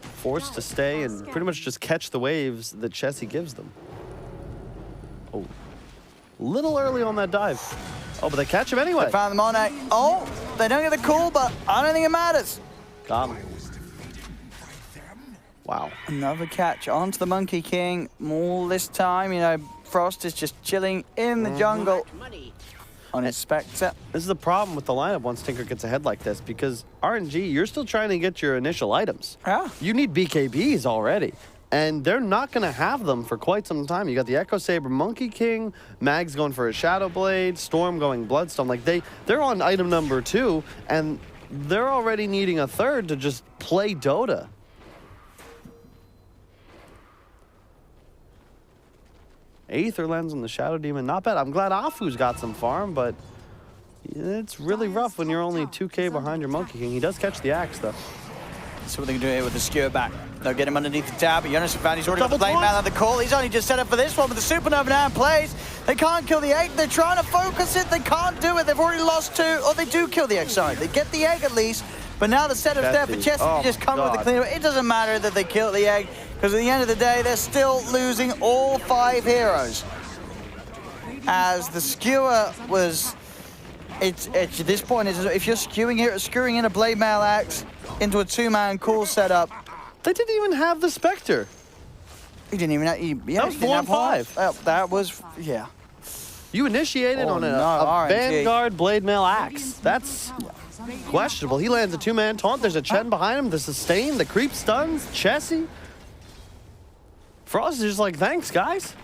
forced to stay and pretty much just catch the waves that Chessie gives them. Oh, little early on that dive. Oh, but they catch him anyway. They found them on a... Oh, they don't get the call, but I don't think it matters. Got him. Wow. Another catch onto the Monkey King. More this time, you know, Frost is just chilling in the jungle on his Spectre. This is the problem with the lineup once Tinker gets ahead like this, because RNG, you're still trying to get your initial items. Yeah. You need BKBs already, and they're not going to have them for quite some time. You got the Echo Saber Monkey King, Mag's going for a Shadow Blade, Storm going Bloodstone. Like, they're on item number 2, and they're already needing a third to just play Dota. Aether Lens on the Shadow Demon, not bad. I'm glad Afu's got some farm, but it's really rough when you're only 2k behind your Monkey King. He does catch the axe, though. See what they can do here with the skewer back. They'll get him underneath the tower, but Jonas found he's already got the blade man on the call. He's only just set up for this one with the Supernova now in place. They can't kill the egg. They're trying to focus it. They can't do it. They've already lost 2. Or they do kill the egg, sorry. They get the egg at least. But now the setup's there for Chessie to just come with the clear. It doesn't matter that they kill the egg, because at the end of the day, they're still losing all 5 heroes. As the skewer was... It's at this point, if you're skewing in a blade mail axe into a 2-man call setup... They didn't even have the Spectre. He didn't even have... That was 4 and 5. That was... Yeah. You initiated on a Vanguard blade mail axe. That's... questionable. He lands a 2-man taunt. There's a Chen behind him. The sustain, the creep stuns, Chessie. Frost is just like, thanks, guys.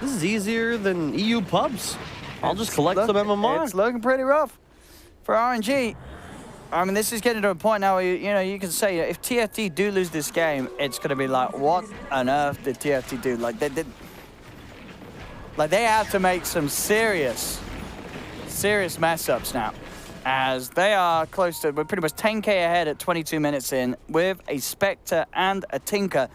This is easier than EU pubs. I'll just collect some MMR. It's looking pretty rough for RNG. I mean, this is getting to a point now where, you can say, if TFT do lose this game, it's going to be like, what on earth did TFT do? Like, they have to make some serious mess-ups now, as they are close to, we're pretty much 10k ahead at 22 minutes in with a Spectre and a Tinker.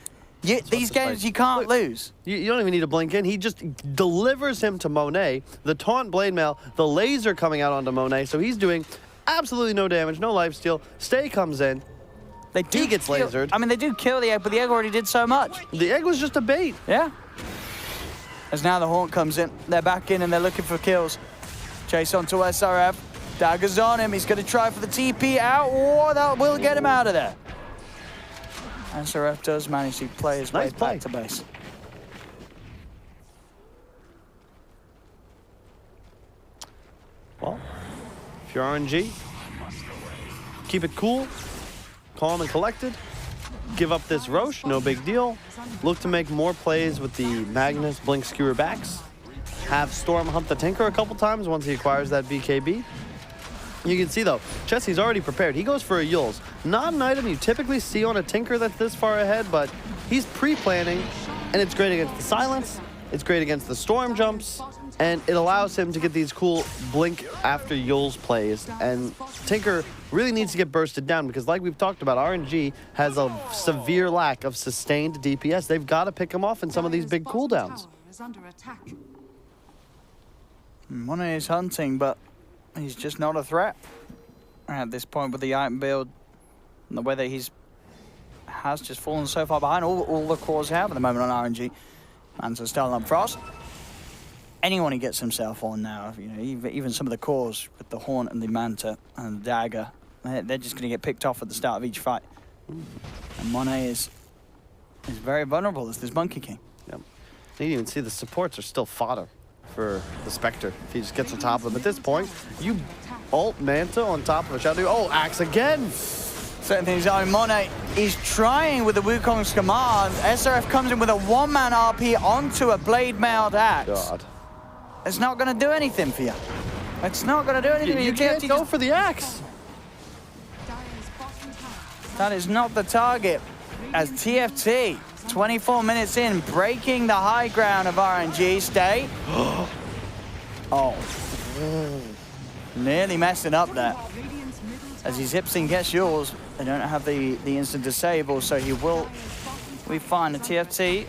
These games you can't lose. You don't even need to blink in. He just delivers him to Monet. The taunt blade mail, the laser coming out onto Monet, so he's doing absolutely no damage, no lifesteal. Stay comes in. He gets lasered. I mean, they do kill the egg, but the egg already did so much. The egg was just a bait. Yeah. As now the Haunt comes in, they're back in and they're looking for kills. Chase onto SRF. Dagger's on him. He's going to try for the TP out. Oh, that will get him out of there. SRF does manage to play his way back to base. Well, if you're RNG, keep it cool, calm and collected. Give up this Roche, no big deal. Look to make more plays with the Magnus Blink Skewer backs. Have Storm hunt the Tinker a couple times once he acquires that BKB. You can see, though, Jesse's already prepared. He goes for a Yules. Not an item you typically see on a Tinker that's this far ahead, but he's pre-planning, and it's great against the silence. It's great against the storm jumps, and it allows him to get these cool blink after Yules plays. And Tinker really needs to get bursted down because, like we've talked about, RNG has a severe lack of sustained DPS. They've got to pick him off in some of these big cooldowns. Monet is hunting, but he's just not a threat at this point with the item build and the way that has just fallen so far behind. All the cores have at the moment on RNG. And so Starling on Frost. Anyone he gets himself on now, you know, even some of the cores with the Haunt and the Manta and the Dagger, they're just going to get picked off at the start of each fight. And Monet is very vulnerable as this Monkey King. Yep. You can even see the supports are still fodder for the Spectre if he just gets on top of them. At this point, you ult Manta on top of a Shadow. Oh, Axe again! Certain things on Monet is trying with the Wukong's command. SRF comes in with a one-man RP onto a blade mailed axe. God. It's not going to do anything for you. It's not going to do anything. You can't go for the axe. That is not the target. As TFT, 24 minutes in, breaking the high ground of RNG. Stay. Oh. Nearly messing up there. As he zips and gets yours, they don't have the instant disable, so we find the TFT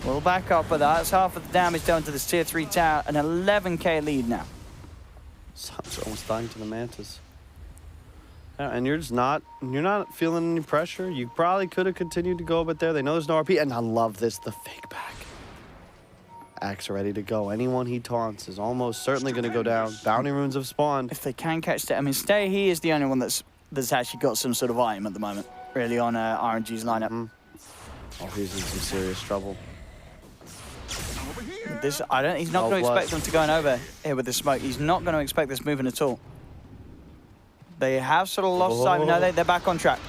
will back up, but that's half of the damage done to this tier 3 tower, an 11k lead now. Sun's almost dying to the Mantas. Yeah, and you're not feeling any pressure. You probably could have continued to go, but they know there's no RP, and I love this, the fake back. Axe ready to go. Anyone he taunts is almost certainly going to go down. Bounty runes have spawned. If they can catch Stay, I mean, Stay, he is the only one that's actually got some sort of item at the moment, really, on RNG's lineup. Oh, he's in some serious trouble. He's not going to expect them to go over here with the smoke. He's not going to expect this moving at all. They have sort of lost sight. No, they're back on track.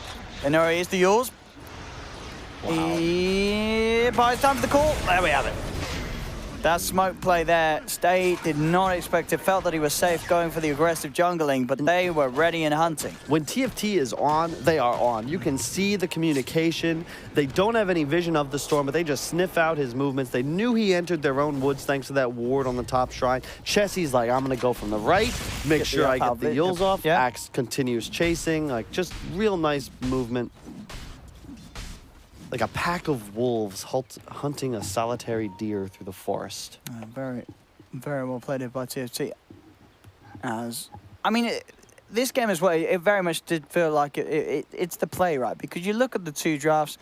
And there he is, the Yules. Wow. He buys time for the call. There we have it. That smoke play there, Stay did not expect it, felt that he was safe going for the aggressive jungling, but they were ready and hunting. When TFT is on, they are on. You can see the communication. They don't have any vision of the storm, but they just sniff out his movements. They knew he entered their own woods thanks to that ward on the top shrine. Chessie's like, I'm going to go from the right, make sure I get the Yules off. Yeah. Axe continues chasing, like just real nice movement. Like a pack of wolves hunting a solitary deer through the forest. Very, very well played by TFT. This game as well, it very much did feel like it's the play, right? Because you look at the two drafts,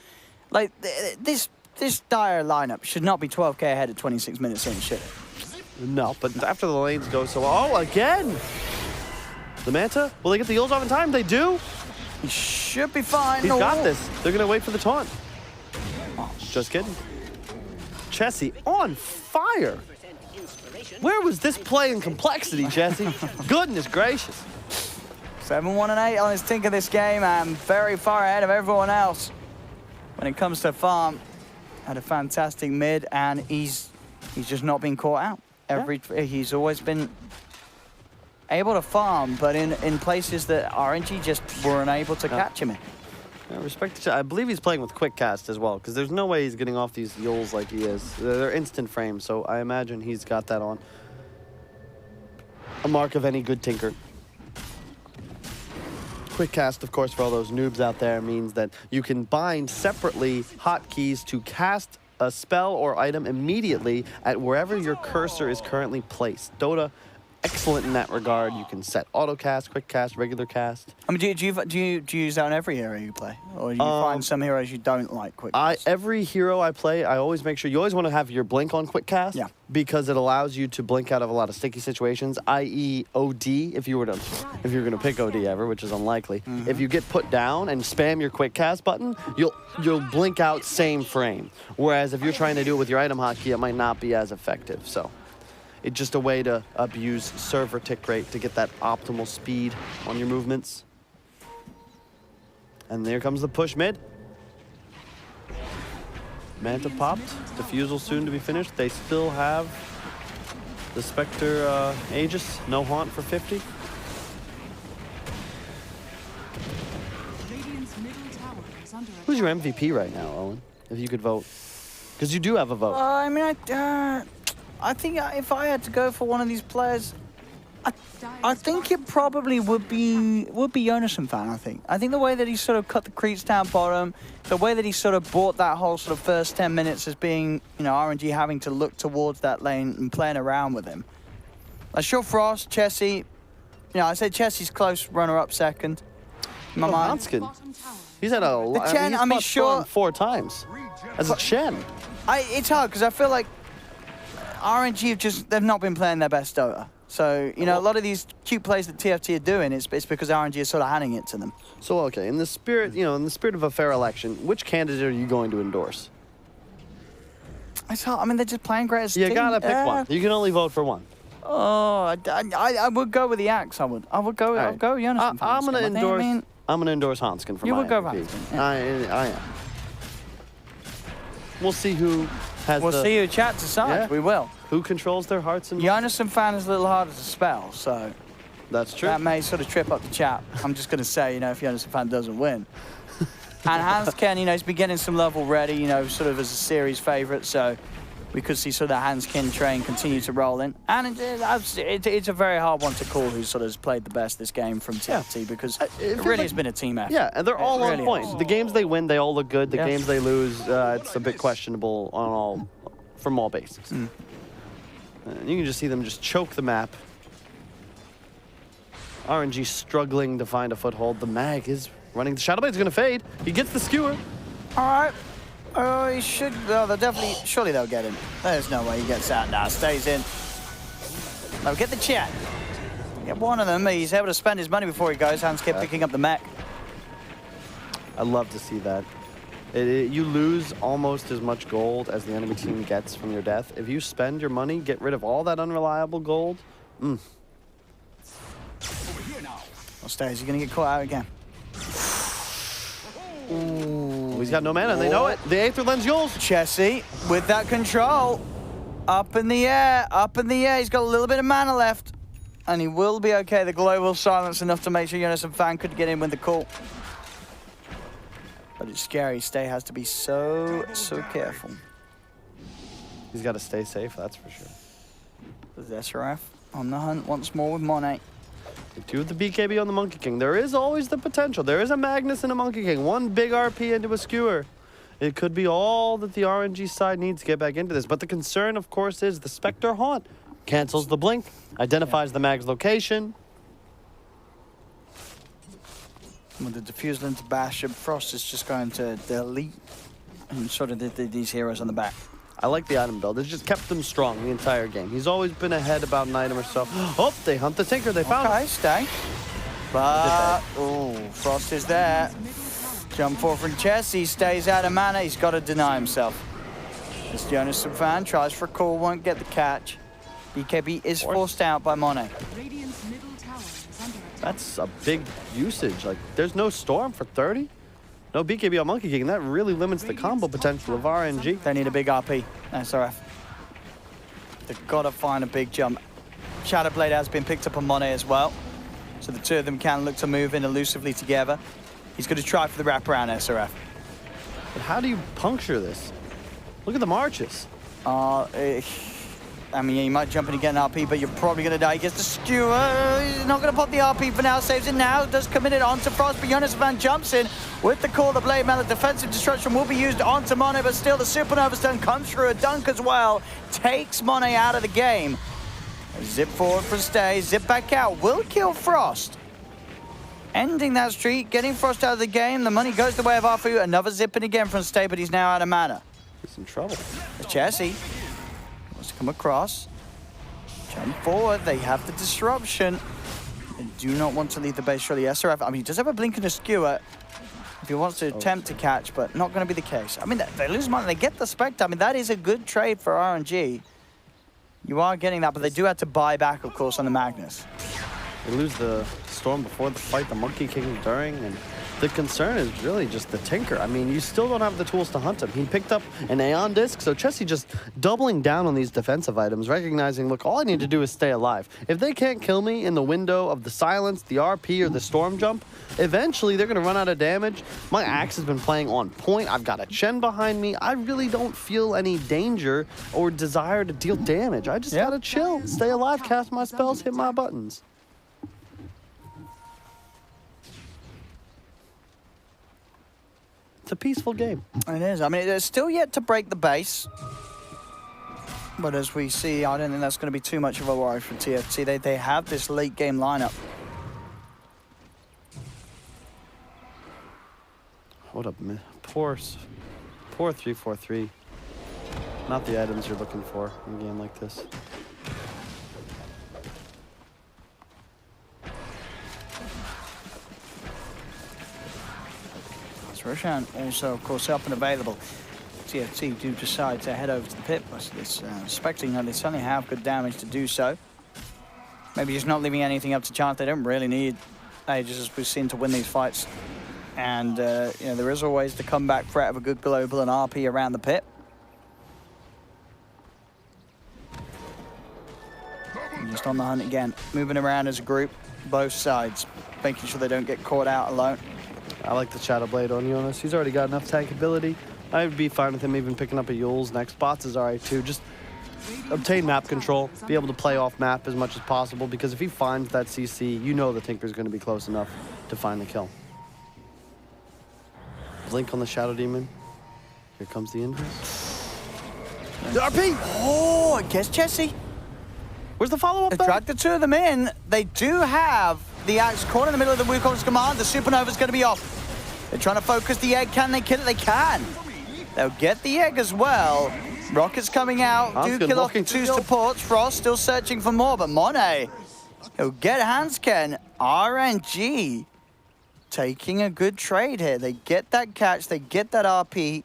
like this dire lineup should not be 12k ahead at 26 minutes in, should it? No, but after the lanes go so well, oh, again! The Manta, will they get the Yules off in time? They do. He should be fine. He's got this. They're gonna wait for the taunt. Just kidding. Chessie on fire. Where was this play in complexity, Jesse? Goodness gracious. 7-1-8 on his Tinker this game, and very far ahead of everyone else. When it comes to farm, had a fantastic mid, and he's just not been caught out. He's always been able to farm, but in places that RNG just weren't able to catch him in. Respect to, I believe he's playing with quick cast as well, because there's no way he's getting off these Yules like he is. They're instant frames, so I imagine he's got that on. A mark of any good Tinker. Quick cast, of course, for all those noobs out there, means that you can bind separately hotkeys to cast a spell or item immediately at wherever your cursor is currently placed. Dota, excellent in that regard. You can set auto cast, quick cast, regular cast. I mean, do you use that on every hero you play, or do you find some heroes you don't like quick cast? Every hero I play, I always make sure you always want to have your blink on quick cast. Yeah. Because it allows you to blink out of a lot of sticky situations, i.e. OD. If you're gonna pick OD ever, which is unlikely. If you get put down and spam your quick cast button, you'll blink out same frame. Whereas if you're trying to do it with your item hotkey, it might not be as effective. So. It's just a way to abuse server tick rate to get that optimal speed on your movements. And there comes the push mid. Manta popped. Diffusal soon to be finished. They still have the Spectre Aegis. No Haunt for 50. Radiant's middle tower is under attack. Who's your MVP right now, Owen? If you could vote. Because you do have a vote. I mean, I think if I had to go for one of these players, I think it probably would be Jonas Fan. I think the way that he sort of cut the creeps down bottom, the way that he sort of brought that whole sort of first 10 minutes as being, you know, RNG having to look towards that lane and playing around with him. Sure, Frost, Chessie, you know, I say Chessie's close runner-up second. In my mind. Hanskin. Bottom tower. He's had a lot. Chen, I mean, sure. 4 times. As a Chen. It's hard because I feel like RNG they've not been playing their best Dota. So, you know, a lot of these cute plays that TFT are doing, it's because RNG is sort of handing it to them. So, okay, in the spirit, you know, in the spirit of a fair election, which candidate are you going to endorse? It's hard. I mean, they're just playing great as a You team. gotta pick one. You can only vote for one. Oh, I would go with the Axe. I would go. Right. I'll go Jonas. I'm gonna endorse. I'm gonna endorse Hanskin for You my would go MVP. Hanskin, yeah. I am. We'll see who has. We'll see who chat decides. Yeah. We will. Who controls their hearts and. Jonas Fan is a little harder to spell, so That's true. that may sort of trip up the chat. I'm just gonna say, you know, if Jonas Fan doesn't win. And Hanskin, you know, he's been getting some love already, you know, sort of as a series favourite, so we could see sort of the Hanskin train continue to roll in. And it's a very hard one to call who sort of has played the best this game from TFT because it really has been a team effort. Yeah, and they're all on really point. has. The games they win, they all look good. The Yeah. games they lose, it's a bit questionable on all, from all bases. You can just see them just choke the map. RNG struggling to find a foothold. The mag is running. The Shadowblade's going to fade. He gets the skewer. All right. Oh, he should. Oh, they'll definitely. Surely they'll get him. There's no way he gets out now. Stays in. No, get the chat. Get one of them. He's able to spend his money before he goes. Hans kept picking up the mech. I love to see that. You lose almost as much gold as the enemy team gets from your death. If you spend your money, get rid of all that unreliable gold. Over here now. Well, stays. He's gonna get caught out again. Ooh, he's got no mana, and they know it. The Aether Lens Yules. Chessie with that control. Up in the air. Up in the air. He's got a little bit of mana left. And he will be okay. The global silence enough to make sure Jonas Fan could get in with the call. But it's scary. Stay has to be so careful. He's got to stay safe, that's for sure. There's SRF on the hunt once more with Monet. Two with the BKB on the Monkey King. There is always the potential. There is a Magnus and a Monkey King. One big RP into a skewer. It could be all that the RNG side needs to get back into this. But the concern, of course, is the Spectre Haunt. Cancels the blink, identifies the mag's location. With the diffusal into Bash, Frost is just going to delete and sort of these heroes on the back. I like the item build. It's just kept him strong the entire game. He's always been ahead about an item or so. Oh, they hunt the Tinker. They found Okay, him. stay. But, oh, Frost is there. Jump forward from Chess. He stays out of mana. He's got to deny himself. This Jonas Fan tries for a call, won't get the catch. BKB is forced out by Monet. Radiant's middle tower is under attack. That's a big usage. Like, there's no Storm for 30. No BKB on Monkey King. That really limits the combo potential of RNG. They need a big RP. SRF. They've got to find a big jump. Shadowblade has been picked up on Monet as well. So the two of them can look to move in elusively together. He's going to try for the wraparound SRF. But how do you puncture this? Look at the marches. I mean, yeah, you might jump in and get an RP, but you're probably going to die. He gets the skewer. He's not going to pop the RP for now. Saves it now. Does commit it onto Frost, but Jonas Fan jumps in with the call. The Blade Mail. Defensive destruction will be used onto Monet, but still the Supernova Stun comes through. A dunk as well. Takes Monet out of the game. Zip forward for Stay. Zip back out. Will kill Frost. Ending that streak. Getting Frost out of the game. The money goes the way of Arfu. Another zip in again from Stay, but he's now out of mana. He's in trouble. Chessie wants to come across. Jump forward. They have the disruption. They do not want to leave the base surely. SRF, I mean, he does have a blink and a skewer if he wants to attempt to catch, but not going to be the case. I mean, they lose money. They get the Spectre. I mean, that is a good trade for RNG. You are getting that, but they do have to buy back, of course, on the Magnus. They lose the Storm before the fight, the Monkey King during, and the concern is really just the Tinker. I mean, you still don't have the tools to hunt him. He picked up an Aeon Disc, so Chessie just doubling down on these defensive items, recognizing, look, all I need to do is stay alive. If they can't kill me in the window of the Silence, the RP, or the Storm Jump, eventually they're going to run out of damage. My Axe has been playing on point. I've got a Chen behind me. I really don't feel any danger or desire to deal damage. I just got to chill, stay alive, cast my spells, hit my buttons. It's a peaceful game. It is. I mean, it's still yet to break the base. But as we see, I don't think that's going to be too much of a worry for TFT. They have this late game lineup. Hold up, man. Poor 3-4-3. Not the items you're looking for in a game like this. Roshan also, of course, up and available. TFT do decide to head over to the pit, but it's expecting that they certainly have good damage to do so. Maybe just not leaving anything up to chance. They don't really need Aegis, as we've seen, to win these fights. And you know, there is always the comeback threat of a good global and RP around the pit. And just on the hunt again, moving around as a group, both sides, making sure they don't get caught out alone. I like the Shadow Blade on Jonas. He's already got enough tank ability. I'd be fine with him even picking up a Yule's next. Bots is alright too. Just obtain map control, be able to play off map as much as possible, because if he finds that CC, you know the Tinker's going to be close enough to find the kill. Blink on the Shadow Demon. Here comes the invis. The RP! Oh, I guess Chessie. Where's the follow-up? They dragged the two of them in. They do have the Axe caught in the middle of the Wukong's command. The Supernova's going to be off. They're trying to focus the egg. Can they kill it? They can. They'll get the egg as well. Rocket's coming out. Do kill off two supports. Frost still searching for more, but Monet, he'll get Hansken. RNG taking a good trade here. They get that catch. They get that RP.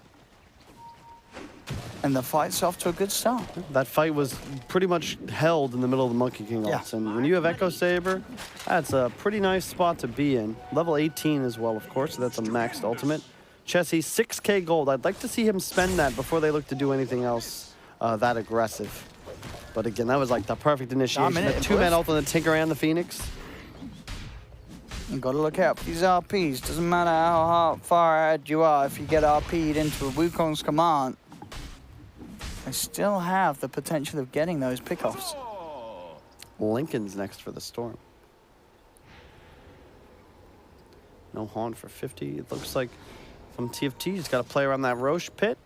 And the fight's off to a good start. That fight was pretty much held in the middle of the Monkey King ults. Yeah. And when you have Echo Saber, that's a pretty nice spot to be in. Level 18 as well, of course, so that's a maxed ultimate. Chessie, 6k gold. I'd like to see him spend that before they look to do anything else that aggressive. But again, that was like the perfect initiation. The two-man ult on the Tinker and the Phoenix. You gotta look out for these RPs. Doesn't matter how far ahead you are, if you get RP'd into a Wukong's command, they still have the potential of getting those pickoffs. Lincoln's next for the Storm. No Haunt for 50. It looks like from TFT, he's got to play around that Roche pit.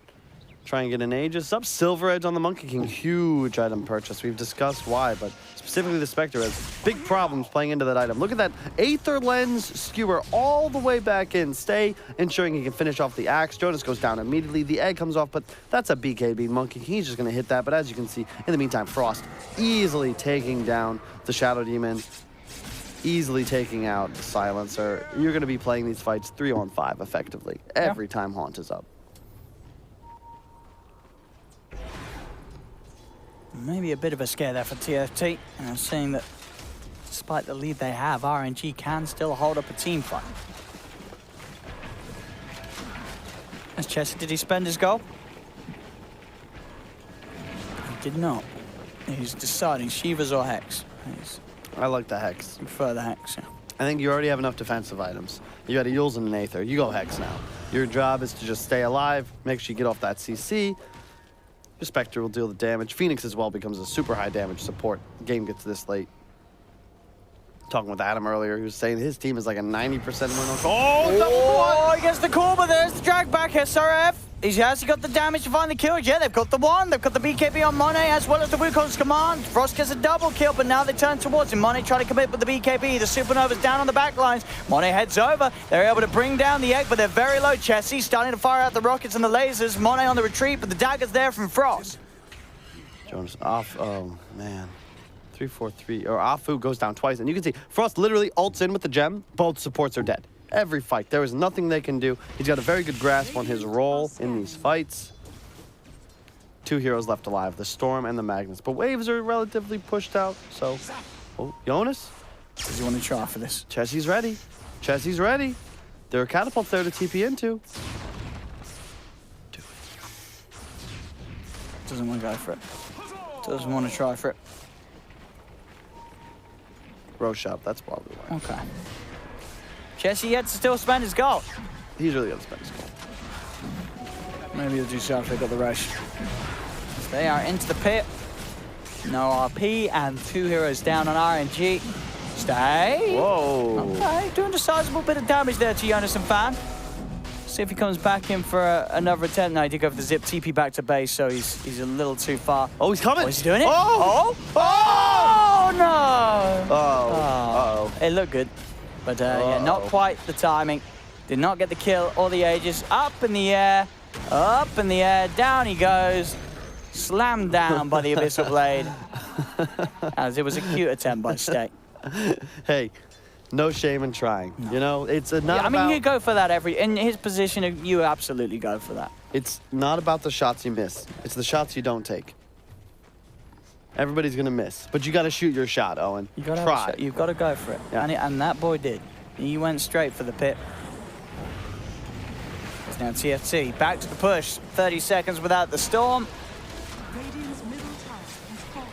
Try and get an Aegis up. Silver Edge on the Monkey King. Huge item purchase. We've discussed why, but specifically the Spectre has big problems playing into that item. Look at that Aether Lens skewer all the way back in. Stay, ensuring he can finish off the Axe. Jonas goes down immediately. The egg comes off, but that's a BKB Monkey King. He's just going to hit that, but as you can see, in the meantime, Frost easily taking down the Shadow Demon. Easily taking out the Silencer. You're going to be playing these fights 3-on-5 effectively every time Haunt is up. Maybe a bit of a scare there for TFT. Seeing that despite the lead they have, RNG can still hold up a team fight. As Chessie, did he spend his goal? He did not. He's deciding Shivas or Hex. I like the Hex. I prefer the Hex, yeah. I think you already have enough defensive items. You got a Yules and an Aether. You go Hex now. Your job is to just stay alive, make sure you get off that CC. Your Spectre will deal the damage. Phoenix as well becomes a super high damage support. The game gets this late. Talking with Adam earlier, he was saying his team is like a 90% win. Oh, he gets the call, but there's the drag back, SRF. He's actually got the damage to find the kills. Yeah, they've got the one. They've got the BKB on Monet as well as the Wukong's command. Frost gets a double kill, but now they turn towards him. Monet trying to commit with the BKB. The Supernova's down on the back lines. Monet heads over. They're able to bring down the egg, but they're very low. Chessie starting to fire out the rockets and the lasers. Monet on the retreat, but the dagger's there from Frost. Jonas off. Oh, man. 3-4-3. Or Afu goes down twice. And you can see Frost literally ults in with the gem. Both supports are dead. Every fight. There is nothing they can do. He's got a very good grasp on his role in these fights. Two heroes left alive, the Storm and the Magnus. But waves are relatively pushed out, so... Oh, Jonas? Does he want to try for this? Chessie's ready. Chessie's ready. There are catapults there to TP into. Doesn't want to go for it. Doesn't want to try for it. Roche shop, that's probably why. Okay. Chessie yet to still spend his gold. He's really going to spend his gold. Maybe he'll do so if they got the rush. They are into the pit. No RP and 2 heroes down on RNG. Stay. Whoa. Okay, doing a sizable bit of damage there to Jonas and Fan. See if he comes back in for another attempt. No, he did go for the zip TP back to base, so he's a little too far. Oh, he's coming. Oh, is he doing it? Oh! Oh, no! Oh. It looked good, but yeah, not quite the timing. Did not get the kill or the Aegis. Up in the air, down he goes. Slammed down by the Abyssal Blade. As it was a cute attempt by Stay. Hey, no shame in trying. No. You know, it's not I mean, about... you go for that in his position, you absolutely go for that. It's not about the shots you miss. It's the shots you don't take. Everybody's going to miss, but you got to shoot your shot, Owen. You gotta try. You've got to go for it. Yeah. And that boy did. He went straight for the pit. It's now TFT. Back to the push. 30 seconds without the storm. Radiant's middle tower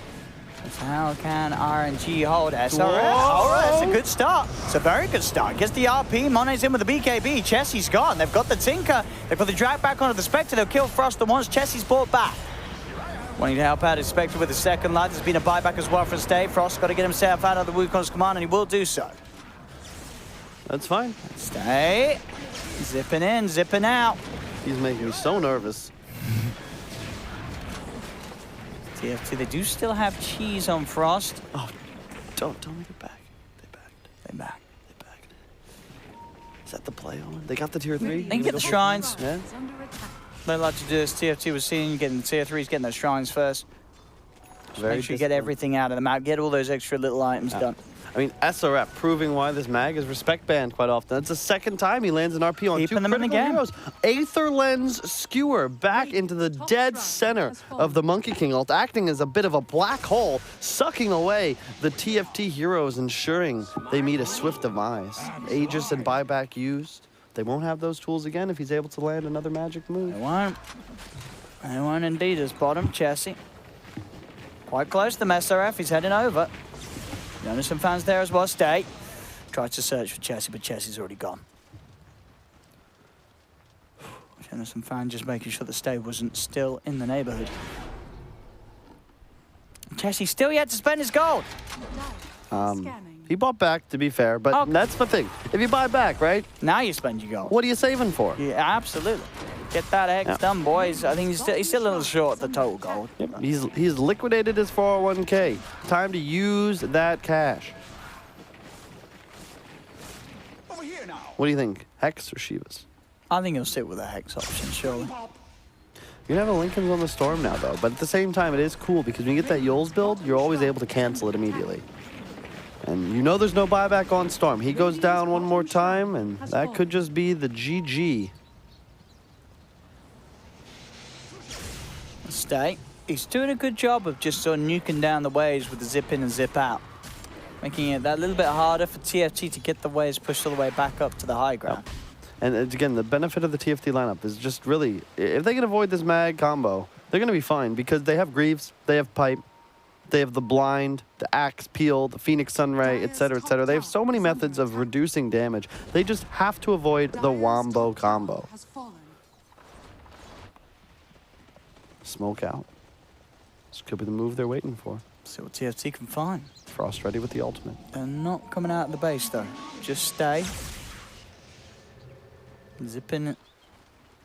has fallen. How can RNG hold SRS? Whoa. Oh, that's a good start. It's a very good start. Gets the RP. Mone's in with the BKB. Chessie's gone. They've got the Tinker. They've got the drag back onto the Spectre. They'll kill Frost at once. Chessie's brought back. Wanting to help out his Spectre with the second light. There's been a buyback as well for Stay. Frost's got to get himself out of the Wukong's command, and he will do so. That's fine. Stay. Zipping in, zipping out. He's making me so nervous. TFT, they do still have cheese on Frost. Oh, don't make it back. They back. Is that the play, Owen? They got the tier 3? They can get the shrines. Yeah. Is under attack. They like to do this. TFT was seeing getting the tier 3s, getting those shrines first. Very Make sure you get everything out of the map. Get all those extra little items done. I mean, SRF proving why this mag is respect banned quite often. It's the second time he lands an RP on Keeping two them in the critical game. heroes. Aether Lens Skewer back into the dead center of the Monkey King ult, acting as a bit of a black hole, sucking away the TFT heroes, ensuring they meet a swift demise. Aegis and buyback used. They won't have those tools again if he's able to land another magic move. They won't. They won't indeed. As bottom, Chessie. Quite close to the SRF. He's heading over. Jonas and fans there as well. Stay. Tries to search for Chessie, but Chessie's already gone. Jonas and fan just making sure that Stay wasn't still in the neighborhood. Chessie still yet to spend his gold. Scanning. He bought back, to be fair, but that's the thing. If you buy back, right, Now you spend your gold. what are you saving for? Yeah, absolutely. Get that X done, boys. I think he's still a little short the total gold. Yep. He's liquidated his 401k. Time to use that cash. Over here now. What do you think? Hex or Shivas? I think he'll stick with the Hex option, surely. You have a Lincoln's on the Storm now, though, but at the same time, it is cool because when you get that Yule's build, you're always able to cancel it immediately. And you know there's no buyback on Storm. He goes down one more time, and that could just be the GG. Stay. He's doing a good job of just sort of nuking down the waves with the zip in and zip out. Making it that little bit harder for TFT to get the waves pushed all the way back up to the high ground. And again, the benefit of the TFT lineup is just really, if they can avoid this mag combo, they're going to be fine because they have Greaves, they have Pipe, they have the Blind, the Axe Peel, the Phoenix Sunray, etc., etc. They have so many methods of reducing damage. They just have to avoid the Wombo combo. Has fallen. Smoke out. This could be the move they're waiting for. See what TFT can find. Frost ready with the ultimate. They're not coming out of the base, though. Just stay. Zip in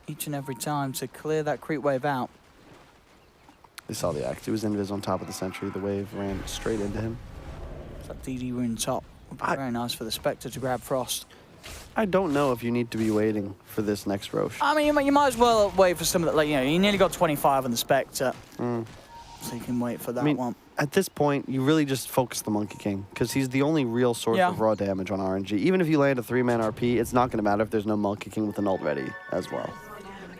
each and every time to clear that creep wave out. They saw the Axe. He was invis on top of the sentry. The wave ran straight into him. That DD rune top would be very nice for the Spectre to grab Frost. I don't know if you need to be waiting for this next Roche. I mean, you might as well wait for some of that, like, you know, you nearly got 25 on the Spectre. So you can wait for that one. At this point, you really just focus the Monkey King because he's the only real source of raw damage on RNG. Even if you land a 3-man RP, it's not going to matter if there's no Monkey King with an ult ready as well.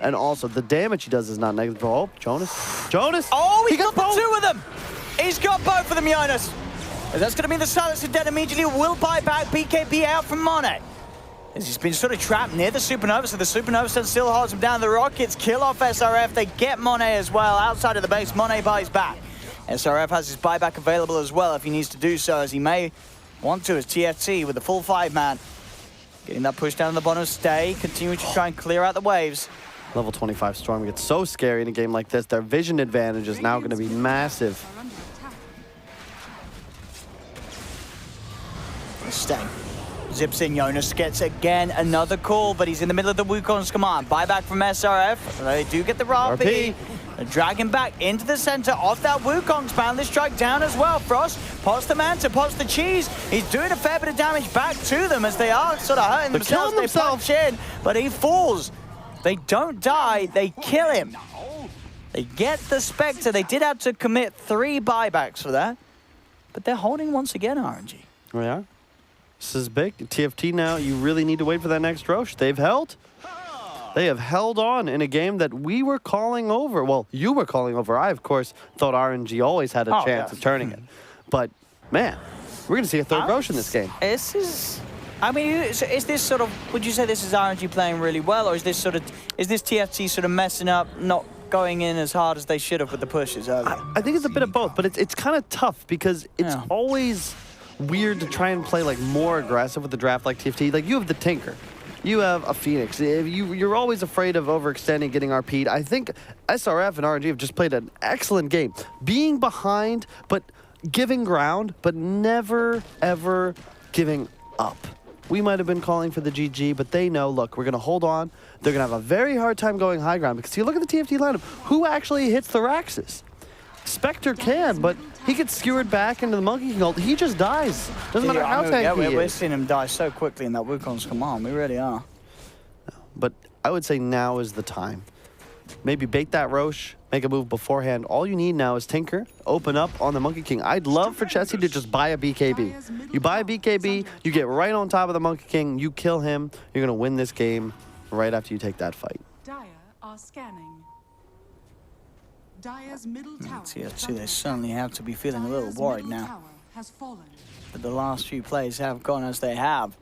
And also, the damage he does is not negative. Oh, Jonas. Jonas! Oh, he got got the two of them! He's got both of them, Jonas! As that's going to be the silence of dead immediately. Will buy back BKB out from Monet. As he's been sort of trapped near the Supernova, so the Supernova still holds him down. The Rockets kill off SRF. They get Monet as well outside of the base. Monet buys back. SRF has his buyback available as well if he needs to do so, as he may want to as TFT with the full 5-man. Getting that push down the bottom, stay, continuing to try and clear out the waves. Level 25 Storm gets so scary in a game like this. Their vision advantage is now going to be massive. Stay. Zips in, Jonas gets again another call, but he's in the middle of the Wukong's command. Buyback from SRF. They do get the RP. Drag him back into the center of that Wukong's bound. This strike down as well. Frost pots the Manta, pots the cheese. He's doing a fair bit of damage back to them as they are sort of hurting themselves. They punch in, but he falls. They don't die, they kill him. They get the Spectre. They did have to commit 3 buybacks for that, but they're holding once again, RNG. Oh, yeah? This is big. TFT now, you really need to wait for that next Roche. They've held. They have held on in a game that we were calling over. Well, you were calling over. I, of course, thought RNG always had a chance of turning it. But, man, we're going to see a third Roche in this game. This is... I mean, is this sort of... Would you say this is RNG playing really well, or is this sort of... Is this TFT sort of messing up, not going in as hard as they should have with the pushes earlier? I think it's a bit of both, but it's kind of tough because it's always weird to try and play like more aggressive with the draft like TFT. Like, you have the Tinker. You have a Phoenix. You're always afraid of overextending, getting RP'd. I think SRF and RNG have just played an excellent game. Being behind, but giving ground, but never, ever giving up. We might have been calling for the GG, but they know, look, we're going to hold on. They're going to have a very hard time going high ground because you look at the TFT lineup. Who actually hits the Raxus? Spectre can, but he gets skewered back into the Monkey King ult. He just dies. Doesn't matter how tanky he is. We're seeing him die so quickly in that Wukong's command. We really are. But I would say now is the time. Maybe bait that Roche, make a move beforehand. All you need now is Tinker, open up on the Monkey King. I'd love for Chessie to just buy a BKB. You buy a BKB, you get right on top of the Monkey King, you kill him, you're going to win this game right after you take that fight. Dire are scanning. Dire's middle tower. TFT, they certainly have to be feeling a little worried now. But the last few plays have gone as they have.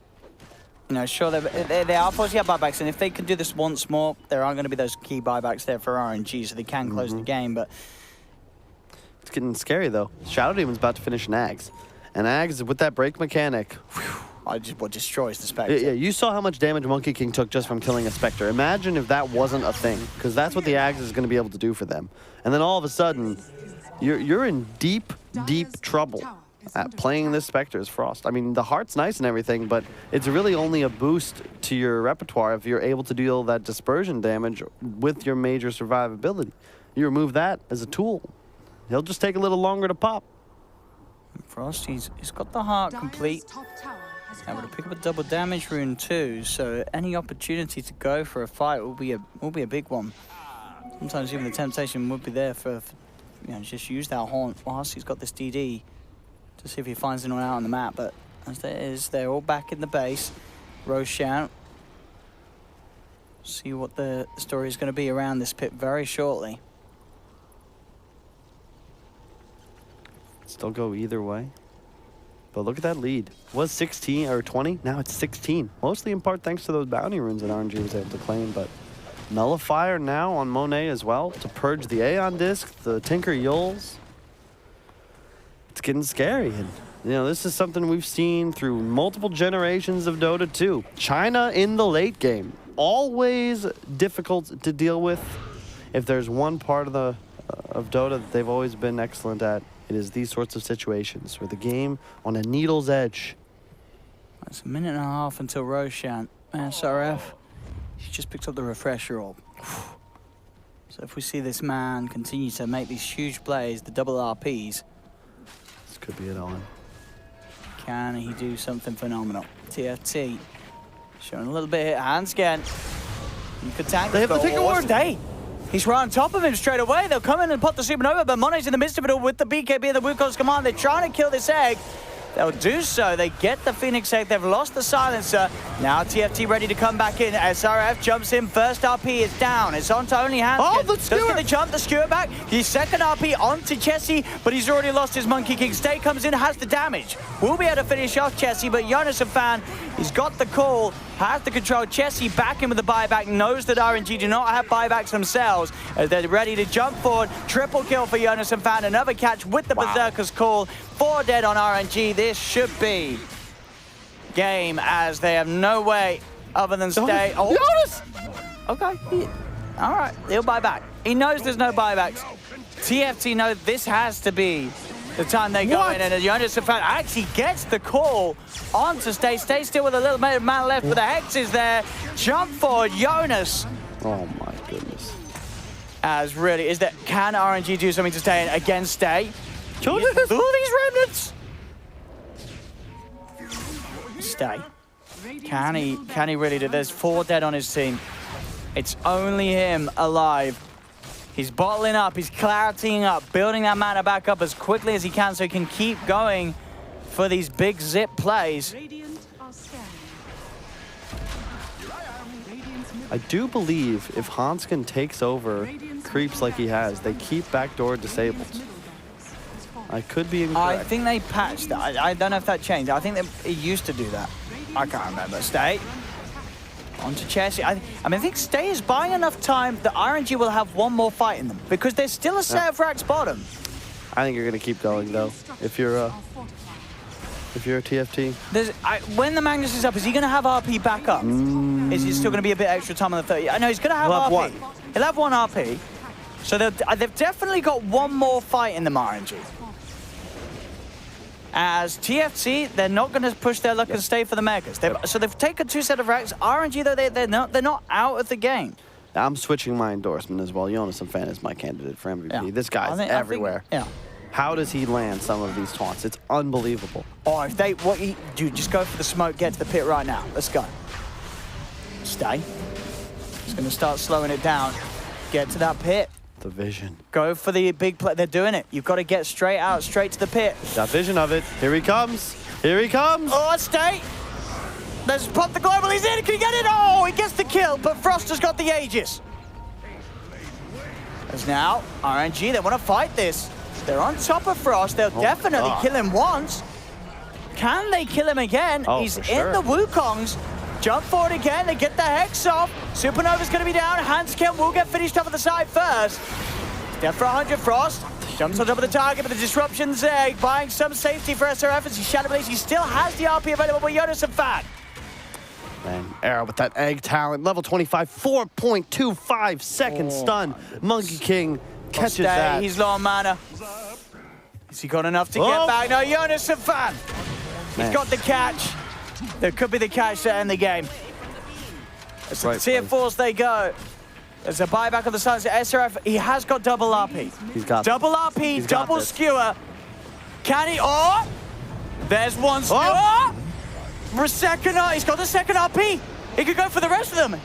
You know, sure, they are forcing out buybacks, and if they can do this once more, there are going to be those key buybacks there for RNG, so they can close the game, but... It's getting scary, though. Shadow Demon's about to finish an Ags. And Ags, with that break mechanic... what destroys the Spectre. Yeah, you saw how much damage Monkey King took just from killing a Spectre. Imagine if that wasn't a thing, because that's what the Ags is going to be able to do for them. And then all of a sudden, you're in deep, deep trouble at playing this Spectre as Frost. I mean, the heart's nice and everything, but it's really only a boost to your repertoire if you're able to deal that dispersion damage with your major survivability. You remove that as a tool, he'll just take a little longer to pop. Frost, he's got the heart complete. Able to pick up a double damage rune too, so any opportunity to go for a fight will be a big one. Sometimes even the temptation would be there for you know, just use that haunt whilst he's got this DD to see if he finds anyone out on the map. But as there is, they're all back in the base. Roshan. See what the story is going to be around this pit very shortly. Still go either way. But look at that lead. It was 16 or 20, now it's 16. Mostly in part thanks to those bounty runes that RNG was able to claim, but Nullifier now on Monet as well to purge the Aeon Disc, the Tinker Yules. It's getting scary. And, you know, this is something we've seen through multiple generations of Dota 2. China in the late game. Always difficult to deal with. If there's one part of Dota that they've always been excellent at, it is these sorts of situations where the game on a needle's edge. It's a minute and a half until Roshan. SRF, he just picked up the refresher orb. So if we see this man continue to make these huge plays, the double RPs. This could be it on. Can he do something phenomenal? TFT showing a little bit here. Hands again. You could tank. They have the Tinker Ward. Stay. He's right on top of him straight away. They'll come in and pop the Supernova, but Monet's in the midst of it all with the BKB and the Wukong's command. They're trying to kill this egg. they'll do so. They get the Phoenix egg. They've lost the silencer. Now TFT ready to come back in. SRF jumps in. First RP is down. It's onto only hands. Oh, the Does skewer! get the jump, the skewer back. His second RP onto Chessie, but he's already lost his Monkey King. Stay comes in, has the damage. Will be able to finish off Chessie, but Jonas and Fan, he's got the call, has the control. Chessie back in with the buyback, knows that RNG do not have buybacks themselves, as they're ready to jump forward. Triple kill for Jonas and Fan. Another catch with the Berserker's call. 4 dead on RNG. This should be game, as they have no way other than stay. Oh, Jonas! okay. All right, he'll buy back. He knows there's no buybacks. TFT know this has to be the time they go in, and Jonas and Fan actually gets the call on to stay. Stay still with a little bit of man left, but the Hex is there. Jump forward, Jonas. Oh my goodness. As really, can RNG do something to stay in against Stay? Jonas! All these remnants. Stay. Can he really do? There's 4 dead on his team. It's only him alive. He's bottling up, he's claritying up, building that mana back up as quickly as he can so he can keep going for these big zip plays. Radiant are scanning. I do believe if Hanskin takes over creeps like he has, they keep backdoor disabled. I could be incorrect. I think they patched that. I don't know if that changed. I think it used to do that. I can't remember. Stay. Onto Chessie. I think Stay is buying enough time that RNG will have one more fight in them, because there's still a set of racks bottom. I think you're going to keep going, though, if you're a TFT. When the Magnus is up, is he going to have RP back up? Is he still going to be a bit extra time on the 30? I know he's going to have RP. One. He'll have 1 RP. So they've definitely got one more fight in them, RNG. As TFT, they're not going to push their luck and stay for the Megas. So they've taken 2 set of racks. RNG, though, they're not out of the game. I'm switching my endorsement as well. Jonas and Fan is my candidate for MVP. Yeah. This guy's everywhere. How does he land some of these taunts? It's unbelievable. Oh, dude, just go for the smoke, get to the pit right now. Let's go. Stay. He's going to start slowing it down. Get to that pit. The vision. Go for the big play. They're doing it. You've got to get straight out, straight to the pit. That vision of it. Here he comes. Here he comes. Oh, Stay. Let's pop the global. He's in. Can he get it? Oh, he gets the kill, but Frost has got the Aegis. As now, RNG, they want to fight this. They're on top of Frost. They'll definitely kill him once. Can they kill him again? Oh, He's for sure. in the Wukongs. Jump forward again. They get the Hex off. Supernova's going to be down. Hanskin will get finished off at the side first. Death for 100. Frost jumps on top of the target, but the disruption's there. Buying some safety for SRF as he Shadow Blaze. He still has the RP available with Jonas and Fan. Man, Arrow with that egg talent. Level 25, 4.25 second stun. Monkey King catches that. He's low on mana. Has he got enough to get back? No, Jonas and Fan. He's got the catch. There could be the catch to end the game. As the tier 4s they go. There's a buyback on the side. SRF, he has got double RP. He's got double RP, double skewer. Can he? Oh! There's one skewer. Oh! He's got the second RP. He could go for the rest of them.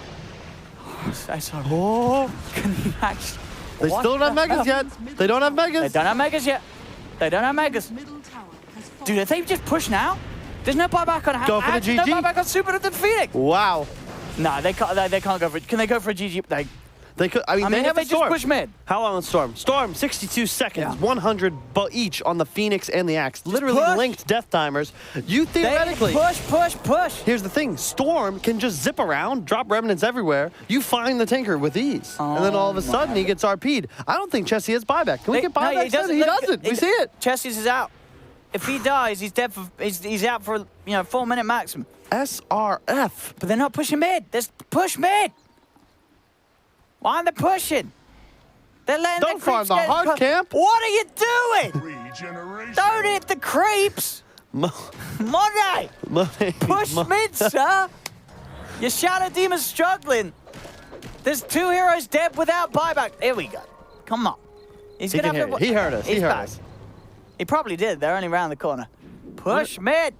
Oh! Can he actually? They still don't have Megas yet. They don't have Megas. They don't have Megas yet. They don't have Megas. Dude, if they just push now, there's no buyback on Go for the GG. No buyback on Super the Phoenix. Wow. No, they can't go for it. Can they go for a GG? They could. I mean, they have if a they Storm. just push mid. How long on Storm? Storm, 62 seconds, 100 each on the Phoenix and the Axe. Literally push. linked death timers. You theoretically. Push. Here's the thing. Storm can just zip around, drop remnants everywhere. You find the Tinker with ease. And then all of a sudden he gets RP'd. I don't think Chessie has buyback. Can we get buyback? No, he doesn't. He doesn't. We see it. Chessie's is out. If he dies, he's dead for. He's out for 4 minute maximum. SRF. But they're not pushing mid. There's push mid. Why aren't they pushing? They're letting Don't the farm creeps the get hard camp. What are you doing? Don't hit the creeps. Monday. Push mid, sir. Your Shadow Demon's struggling. There's 2 heroes dead without buyback. Here we go. Come on. He heard us. He heard us. He probably did. They're only around the corner. Push mid.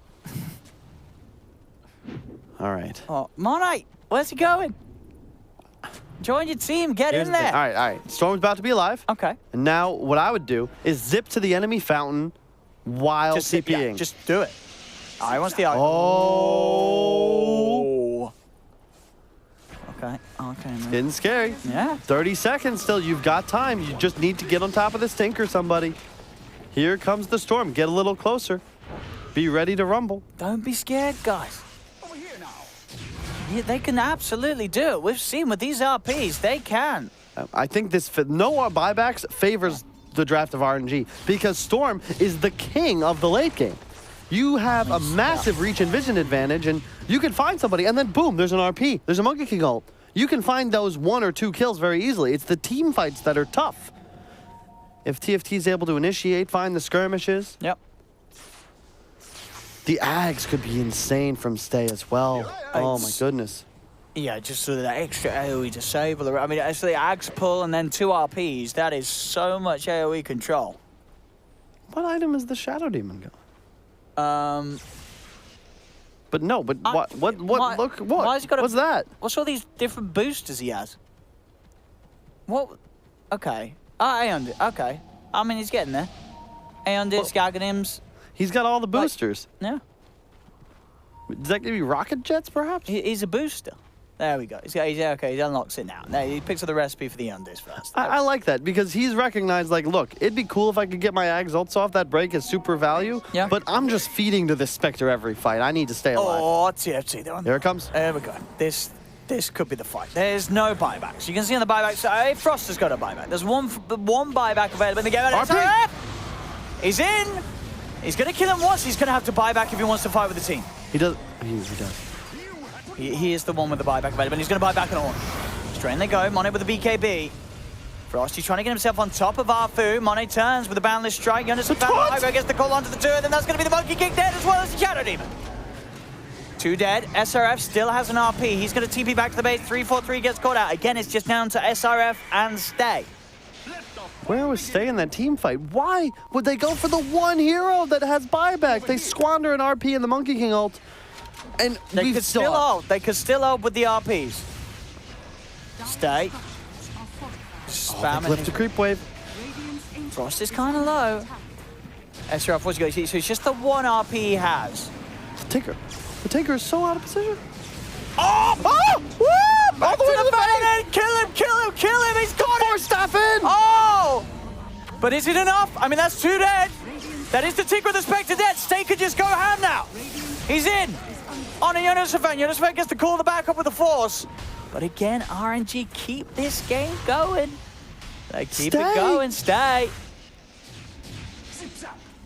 All right. Oh, Monite, where's he going? Join your team. Get in there. All right. Storm's about to be alive. Okay. And now what I would do is zip to the enemy fountain, while Just TPing. just do it. I want the Oh. Okay, man. Getting scary. Yeah. 30 seconds still. You've got time. You just need to get on top of this Tinker, somebody. Here comes the storm. Get a little closer. Be ready to rumble. Don't be scared, guys. Over here now. Yeah, they can absolutely do it. We've seen with these RPs, they can. I think this no buybacks favors the draft of RNG because Storm is the king of the late game. You have a massive reach and vision advantage, and you can find somebody, and then boom, there's an RP. There's a Monkey King ult. You can find those 1 or 2 kills very easily. It's the team fights that are tough. If TFT is able to initiate, find the skirmishes, Yep. the Ags could be insane from Stay as well. Oh my goodness. Yeah, just sort of that extra AoE disable. I mean, actually, Ags pull and then 2 RPs. That is so much AoE control. What item is the Shadow Demon going? But no, but what, why- look, why what? has he got a- What's that? What's all these different boosters he has? What? Okay. Aeon. Okay. I mean, he's getting there. Aeon disc, Aghanims. He's got all the boosters. Yeah. Does that give you rocket jets, perhaps? He's a booster. There we go. He's okay, he unlocks it now. Now he picks up the recipe for the Aeon disc first. I like that because he's recognized, like, look, it'd be cool if I could get my Ags ults off. That break is super value. Yeah. But I'm just feeding to this Spectre every fight. I need to stay alive. Oh, TFT. There it comes. There we go. This could be the fight. There's no buybacks. You can see on the buybacks, Frost has got a buyback. There's one buyback available in the game. RP. He's in. He's going to kill him once. He's going to have to buy back if he wants to fight with the team. He does. He does. He is the one with the buyback available, and he's going to buy back an Orn. Straight in they go. Monet with the BKB. Frosty trying to get himself on top of Arfu. Monet turns with a boundless strike. Jonas gets the call onto the 2, and then that's going to be the Monkey King dead as well as the Shadow Demon. 2 dead. SRF still has an RP. He's going to TP back to the base. 3-4-3 gets caught out. Again, it's just down to SRF and Stay. Where was Stay in that team fight? Why would they go for the one hero that has buyback? They squander an RP in the Monkey King ult. And They could still ult. They could still ult with the RPs. Stay. Spamming. Flip the creep wave. Frost is kind of low. SRF, what's he got? So it's just the one RP he has. The Tinker. The Tinker is so out of position. Oh! Oh! Woo! Back All the way to the fountain! Kill him! He's got it! Force staff in! Oh! But is it enough? I mean, that's 2 dead. That is the Tinker with the Spectre dead. Stay could just go ham now. He's in. On a Jonas-Fan. Jonas-Fan gets to call the backup with the Force. But again, RNG keep this game going. They keep it going. Stay.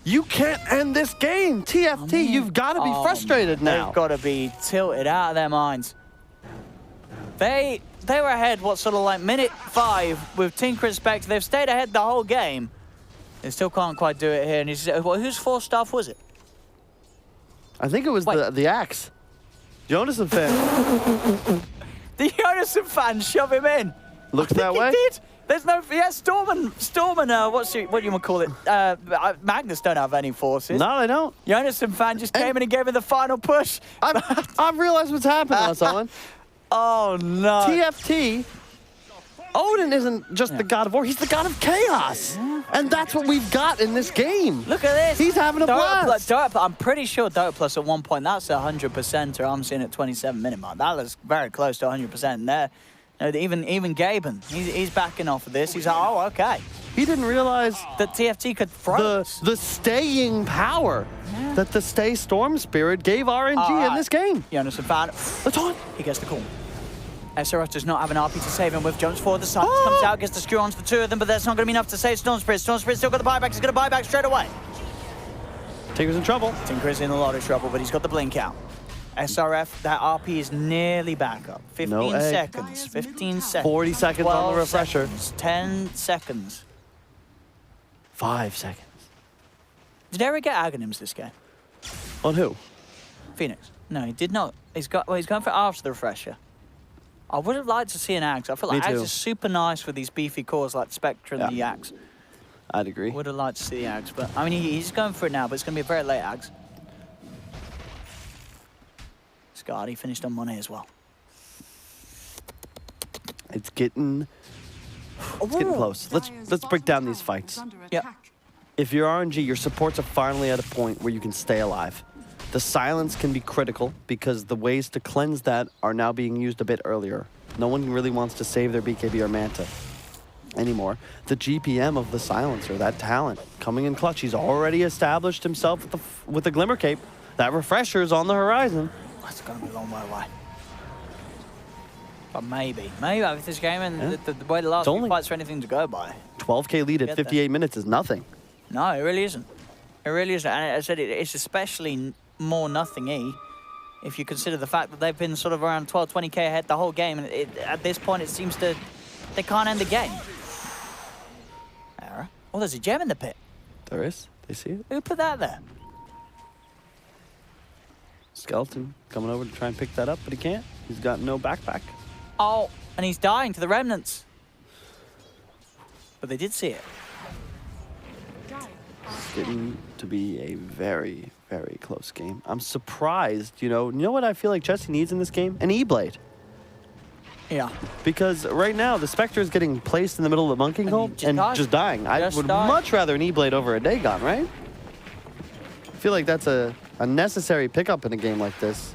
You can't end this game. TFT, you've got to be frustrated now. They've got to be tilted out of their minds. They were ahead, what, sort of like minute 5 with Tinker and Spectre. They've stayed ahead the whole game. They still can't quite do it here. And whose 4 staff was it? I think it was the Axe. Jonas-Fan. The Jonas-Fan shove him in. Looks that way. He did. There's no, Storm and what do you want to call it? Magnus don't have any forces. No, they don't. Jonas-Fan just came in and gave him the final push. I've realized what's happened, Hassan. Oh no. TFT, Odin isn't just the god of war, he's the god of chaos. And that's what we've got in this game. Look at this. He's having a blast. I'm pretty sure Dota Plus at one point, that's 100%, or I'm seeing at 27-minute mark. That was very close to 100% there. You know, even Gaben, he's backing off of this. He's like, oh, okay. He didn't realize that TFT could froze. The staying power that the Stay Storm Spirit gave RNG in this game. Jonas-Fan, That's on. he gets the call. SRF does not have an RP to save him with. Jumps forward, the Silence comes out, gets the screw onto the 2 of them, but that's not going to be enough to save Storm Spirit. Storm Spirit still got the buyback. He's going to buy back straight away. Tinker's in trouble. Tinker's in a lot of trouble, but he's got the blink out. SRF, that RP is nearly back up. 15 seconds. 15 seconds. 40 seconds on the refresher. Seconds, 10 seconds. 5 seconds. Did Eric get Aghanims this game? On who? Phoenix. No, he did not. He's going for after the refresher. I would have liked to see an Axe. I feel like Axe is super nice with these beefy cores like Spectre and the Axe. I'd agree. Would have liked to see the Axe, but I mean, he's going for it now, but it's going to be a very late Axe. Scott, he finished on Monet as well. It's getting close. Let's break down these fights. Yep. if you're RNG, your supports are finally at a point where you can stay alive. The silence can be critical because the ways to cleanse that are now being used a bit earlier. No one really wants to save their BKB or Manta anymore. The GPM of the silencer, that talent, coming in clutch. He's already established himself with the Glimmer Cape. That refresher's on the horizon. That's going to be a long way away. But maybe with this game and the way the last few fights are anything to go by. 12K lead at 58 minutes is nothing. No, it really isn't. It really isn't. And I said it's especially more nothing-y if you consider the fact that they've been sort of around 12, 20K ahead the whole game. And at this point, it seems they can't end the game. Oh, there's a gem in the pit. There is. They see it. Who put that there? Skeleton coming over to try and pick that up, but he can't. He's got no backpack. Oh, and he's dying to the remnants. But they did see it. It's getting to be a very, very close game. I'm surprised, you know what I feel like Jesse needs in this game? An E-Blade. Yeah. Because right now, the Spectre is getting placed in the middle of the Monkey Hole and just dying. I would much rather an E-Blade over a Dagon, right? I feel like that's a necessary pickup in a game like this.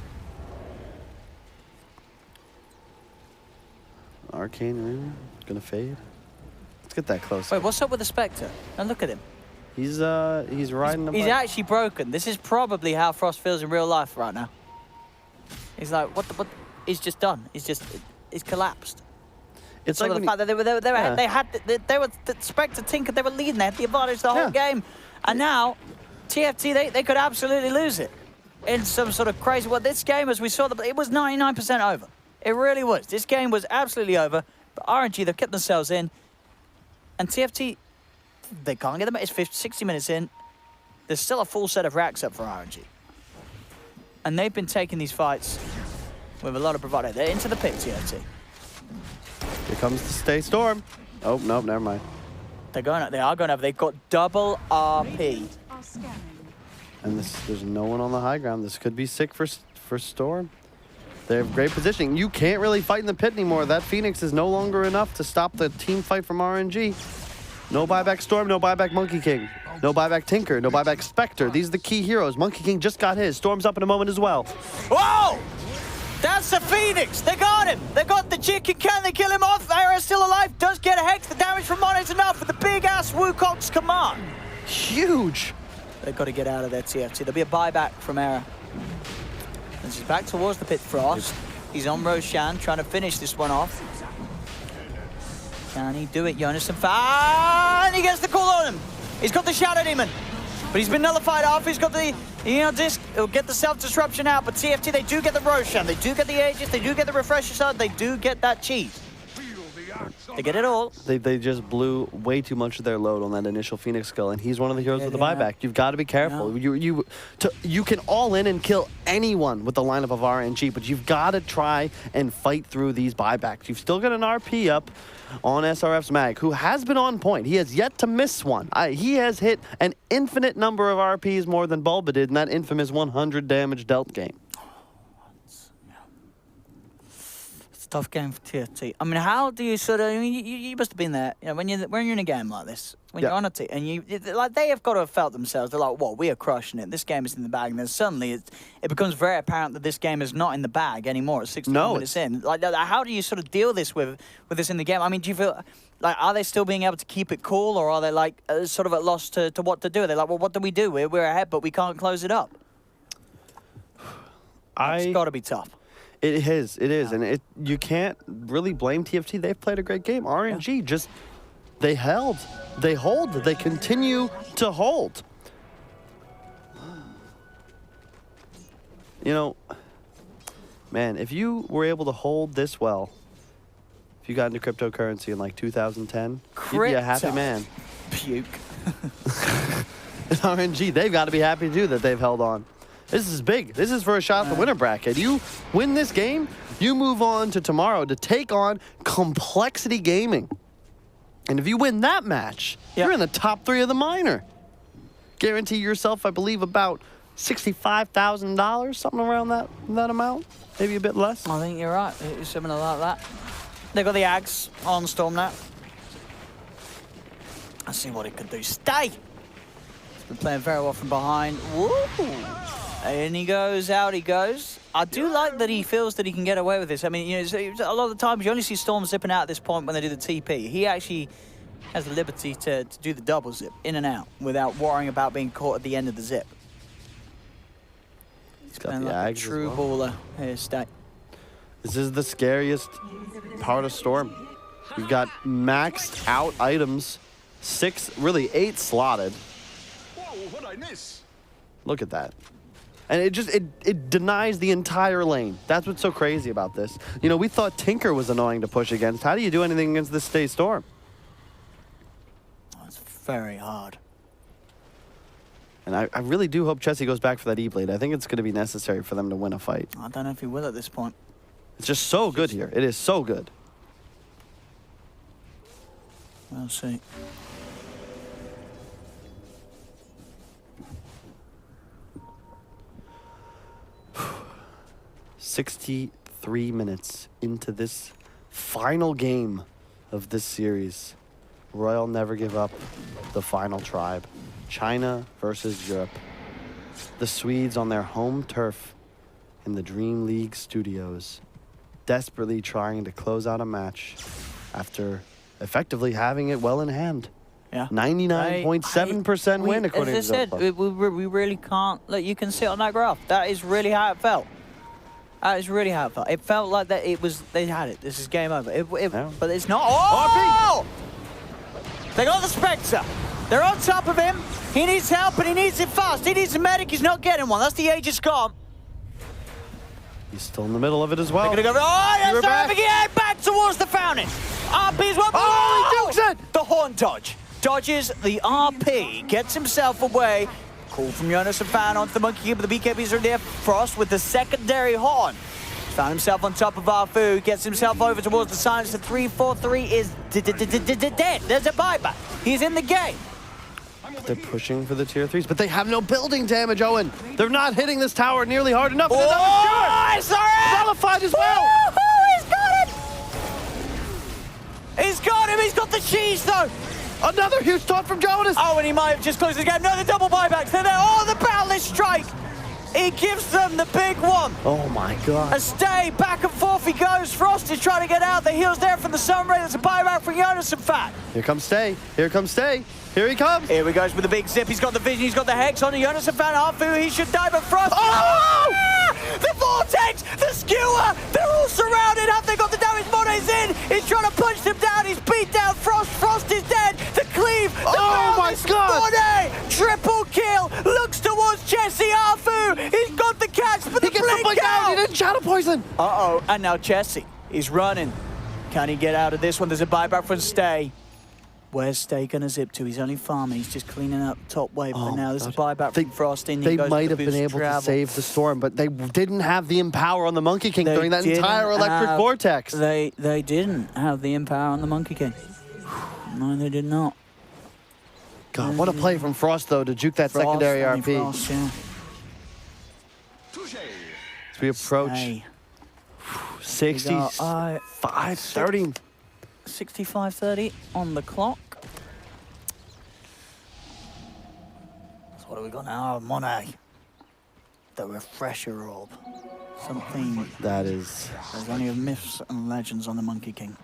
Arcane Rune, gonna fade. Let's get that close. Wait, what's up with the Spectre? Now look at him. He's riding. He's actually broken. This is probably how Frost feels in real life right now. He's like, what? He's just done. He's collapsed. It's like the fact that they were the Spectre Tinker. They were leading. They had the advantage the whole game, and now TFT they could absolutely lose it in some sort of crazy. Well, this game, as we saw, it was 99% over. It really was. This game was absolutely over. But RNG, they've kept themselves in, and TFT, they can't get them. It's 60 minutes in. There's still a full set of racks up for RNG, and they've been taking these fights with a lot of bravado. They're into the pit, TFT. Here comes the Stay Storm. Oh, no, never mind. They are going over. They've got double RP. And there's no one on the high ground. This could be sick for Storm. They have great positioning. You can't really fight in the pit anymore. That Phoenix is no longer enough to stop the team fight from RNG. No buyback Storm, no buyback Monkey King. No buyback Tinker, no buyback Spectre. These are the key heroes. Monkey King just got his. Storm's up in a moment as well. Whoa! That's the Phoenix. They got him. They got the chicken. Can they kill him off? Era's still alive. Does get a hex. The damage from Mono's enough with the big-ass Wukong's command. Huge. They've got to get out of their TFT. There'll be a buyback from Era. And she's back towards the pit. Frost. He's on Roshan, trying to finish this one off. Can he do it? Jonas and he gets the call on him. He's got the Shadow Demon. But he's been nullified off. He's got the disc. He'll get the self-disruption out. But TFT, they do get the Roshan. They do get the Aegis. They do get the Refresher Shard. They do get that cheese. They get it all. They just blew way too much of their load on that initial Phoenix skill, and he's one of the heroes with the buyback. You've got to be careful. Yeah. You can all in and kill anyone with the lineup of RNG, but you've got to try and fight through these buybacks. You've still got an RP up on SRF's Mag, who has been on point. He has yet to miss one. He has hit an infinite number of RPs more than Bulba did in that infamous 100 damage dealt game. Tough game for TFT. I mean, how do you sort of? I mean, you must have been there. You know, when you're in a game like this, when you're on a team, and they have got to have felt themselves. They're like, "Well, we are crushing it. This game is in the bag." And then suddenly, it becomes very apparent that this game is not in the bag anymore. At 60 minutes in, like, how do you sort of deal with this in the game? I mean, do you feel like, are they still being able to keep it cool, or are they like sort of at loss to what to do? Are they like, well, what do we do? We're ahead, but we can't close it up. It's got to be tough. It is, and you can't really blame TFT. They've played a great game. RNG just, they held, they hold, they continue to hold. You know, man, if you were able to hold this well, if you got into cryptocurrency in like 2010, you'd be a happy man. Puke. And RNG, they've got to be happy too that they've held on. This is big. This is for a shot at the winner bracket. You win this game, you move on to tomorrow to take on Complexity Gaming. And if you win that match, you're in the top 3 of the minor. Guarantee yourself, I believe, about $65,000, something around that amount. Maybe a bit less. I think you're right. It's something like that. They've got the Ags on Storm now. Let's see what it could do. Stay! Been playing very well from behind. Woo! In he goes, out he goes. I do like that he feels that he can get away with this. I mean, you know, a lot of the times you only see Storm zipping out at this point when they do the TP. He actually has the liberty to do the double zip in and out without worrying about being caught at the end of the zip. He's got Playing the like a Ags true as well. baller here, State. This is the scariest part of Storm. You've got maxed out items, 6, really 8 slotted. Whoa, what'd I miss? Look at that. And it denies the entire lane. That's what's so crazy about this. You know, we thought Tinker was annoying to push against. How do you do anything against this Stay Storm? That's very hard. And I really do hope Chessie goes back for that E-Blade. I think it's going to be necessary for them to win a fight. I don't know if he will at this point. It's just so good here. It is so good. We'll see. "63 minutes into this final game of this series. Royal Never Give Up, the final tribe. China versus Europe. The Swedes on their home turf in the DreamLeague studios, desperately trying to close out a match after effectively having it well in hand. Yeah. 99.7% win, according to As I said, Dota. we really can't. Look, you can see it on that graph. That is really how it felt. That is really how it felt. It felt like that it was. They had it. This is game over. Yeah. But it's not. Oh! They got the Spectre. They're on top of him. He needs help, and he needs it fast. He needs a medic. He's not getting one. That's the Aegis Calm. He's still in the middle of it as well. They're gonna go. Oh, yes, We're back. back towards the fountain. RP's one. Oh, he dukes it! The horn dodge. Dodges the RP, gets himself away. Call from Jonas and Fan onto the Monkey King, but the BKBs are there. Frost with the secondary horn. Found himself on top of Arfu, gets himself over towards the silence. The 3-4-3 is dead. There's a buyback. He's in the game. They're pushing for the tier 3s, but they have no building damage, Owen. They're not hitting this tower nearly hard enough. Oh, sorry! Nullified as well. He's got it! He's got him. He's got the cheese, though. Another huge taunt from Jonas. Oh, and he might have just closed the game. No, the double buybacks. They're there. Oh, the Boundless Strike. He gives them the big one. Oh, my God. A stay. Back and forth he goes. Frost is trying to get out. The heal's there from the Sunray. There's a buyback from Jonas and Fat. Here comes Stay. Here comes Stay. Here he comes. Here he goes with the big zip. He's got the vision. He's got the Hex on Jonas and Fat. Harfu, he should die, but Frost. Oh! The Vortex! The Skewer! They're all surrounded. Have they got the damage? Mone's in. He's trying to punch them down. He's beat down Frost. Frost is dead. The Cleave. The Oh, my God. Mone! Triple kill. Looks towards Chessie. Harfu. He's got the catch, but He the gets the blink blink out. out. He didn't shadow poison. Uh-oh. And now Chessie. He's running. Can he get out of this one? There's a buyback from Stay. Where's Stay gonna zip to? He's only farming. He's just cleaning up top wave. But now there's a buyback from Frost in. They might have been able to save the Storm, but they didn't have the Empower on the Monkey King during that entire electric vortex. They didn't have the Empower on the Monkey King. No, they did not. God, what a play from Frost, though, to juke that Frost, secondary only RP. Frost, yeah. Touche. As we approach Stay. 65-30. 65-30 on the clock. So what have we got now? Monet. The Refresher Orb. Something. That is... There's only myths and legends on the Monkey King.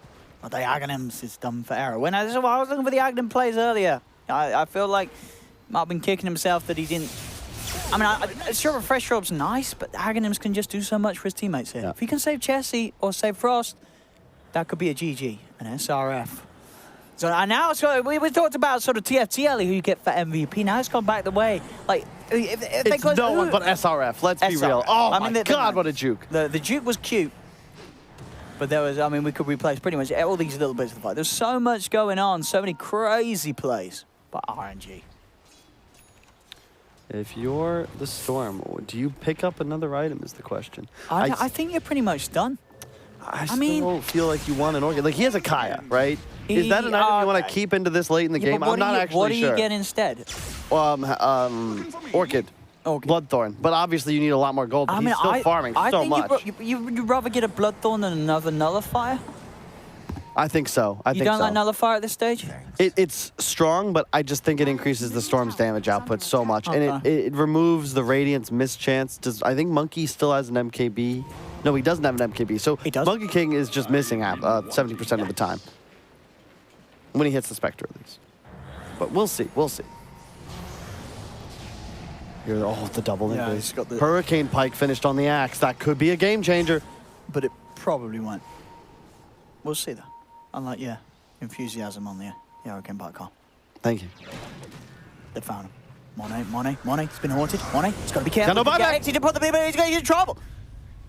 But the Aghanims is done for error. When I was looking for the Aghanim plays earlier, I feel like might have been kicking himself that he didn't. I mean, sure, Refresher Orb's nice, but Aghanims can just do so much for his teammates here. Yeah. If he can save Chessie or save Frost, that could be a GG, an SRF. So now we talked about sort of TFT earlier, who you get for MVP. Now it's gone back the way. Like, if they It's no one but SRF, let's be real. SRF. Oh, I my mean, God, what a juke. The juke was cute, but there was, I mean, we could replace pretty much all these little bits of the fight. There's so much going on, so many crazy plays by RNG. If you're the Storm, do you pick up another item is the question. I think you're pretty much done. I mean- still feel like you want an Orchid. Like, he has a Kaya, right? Is that an item you want to okay. keep into this late in the Yeah, game? but what I'm not actually sure. What do you get instead? Orchid. Okay. Bloodthorn. But obviously you need a lot more gold, but he's still farming I so think much. you'd rather get a Bloodthorn than another Nullifier. I think so. I You think don't so. like Nullify at this stage? It's strong, but I just think it increases the Storm's damage output so much. And it removes the Radiant's mischance. I think Monkey still has an MKB. No, he doesn't have an MKB. So He does? Monkey King is just missing 70% of the time. When he hits the Spectre, at least. But we'll see. We'll see. Here, the double Yeah, increase. he's got the- Hurricane Pike finished on the axe. That could be a game changer. But it probably won't. We'll see, though. I like your enthusiasm on the Hurricane Bike car. Thank you. They found him. Monet. It's been haunted. Monet, he's got to be careful. Got no buyback. He didn't put the BKB, he's going to get in trouble.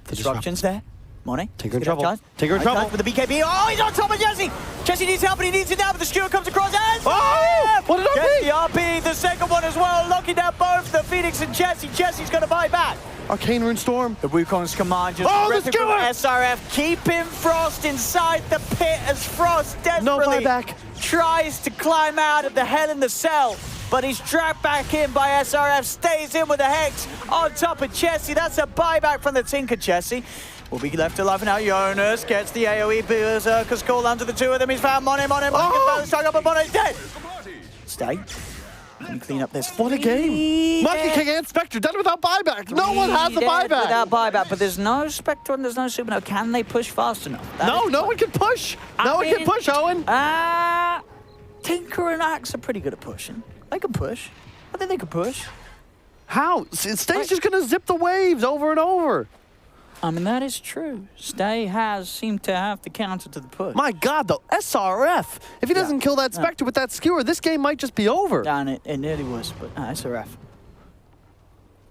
Disruption's there. Monet. Tinker in trouble. Tinker in trouble. With the BKB. Oh, he's on top of Jesse. Jesse needs help, and he needs it now, but the skewer comes across. Oh! What did RP? Jesse RP, the second one as well, locking down both the Phoenix and Jesse. Jesse's going to buy back. Arcane Rune Storm. The Wukong's command just Oh, the ripping from skewer! SRF, keeping Frost inside the pit as Frost No desperately buyback. tries to climb out of the Hell in the Cell, but he's dragged back in by SRF, stays in with the Hex on top of Jesse. That's a buyback from the Tinker. Jesse will be left alive now. Jonas gets the AoE Berserker's call under the two of them. He's found Monet. Oh! Strike up, but Monet's dead. Stay. Can clean up this. What a game. Monkey King and Spectre done without buyback. No one has the buyback. Without buyback, but there's no Spectre and there's no Supernova. Can they push fast enough? No one can push. No one can push, Owen. Tinker and Axe are pretty good at pushing. They can push. I think they can push. How? Stay's just going to zip the waves over and over. I mean, that is true. Stay has seemed to have the counter to the push. My God, though, SRF. If he doesn't kill that Spectre with that skewer, this game might just be over. And it nearly was, but SRF.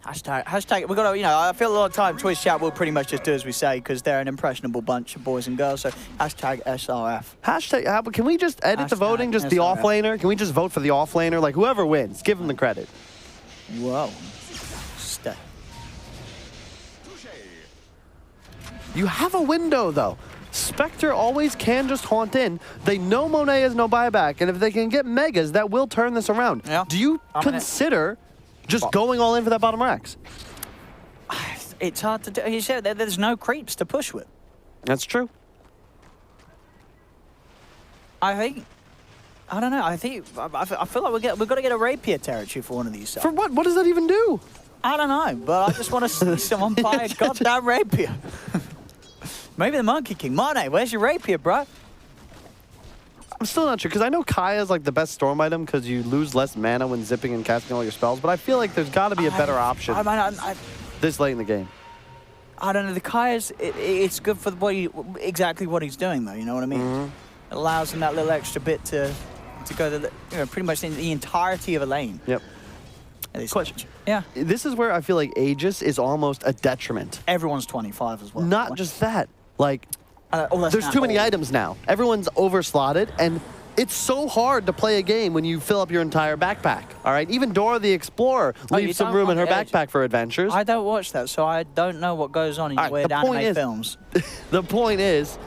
Hashtag, we've got to, I feel a lot of time Twitch chat will pretty much just do as we say because they're an impressionable bunch of boys and girls, so hashtag SRF. Hashtag, can we just edit the Hashtag voting, just the SRF. offlaner? Can we just vote for the offlaner? Like, whoever wins, give them the credit. Whoa. Stay. You have a window, though. Spectre always can just haunt in. They know Monet has no buyback, and if they can get Megas, that will turn this around. Yeah. Do you consider just going all in for that bottom racks? It's hard to do. You said there's no creeps to push with. That's true. I don't know. I feel like we've got to get a rapier territory for one of these. For what? What does that even do? I don't know, but I just want to see someone buy a goddamn rapier. Maybe the Monkey King. Monet, where's your rapier, bro? I'm still not sure, because I know Kaya's like the best storm item because you lose less mana when zipping and casting all your spells, but I feel like there's got to be a better option this late in the game. I don't know. The Kaya's, it's good for exactly what he's doing, though. You know what I mean? It allows him that little extra bit to go pretty much in the entirety of a lane. Yep. Question. Yeah. This is where I feel like Aegis is almost a detriment. Everyone's 25 as well. Not just that. Like, there's there's too many items now. Everyone's overslotted, and it's so hard to play a game when you fill up your entire backpack. All right? Even Dora the Explorer leaves some room in her backpack for adventures. I don't watch that, so I don't know what goes on in weird anime films. The point is,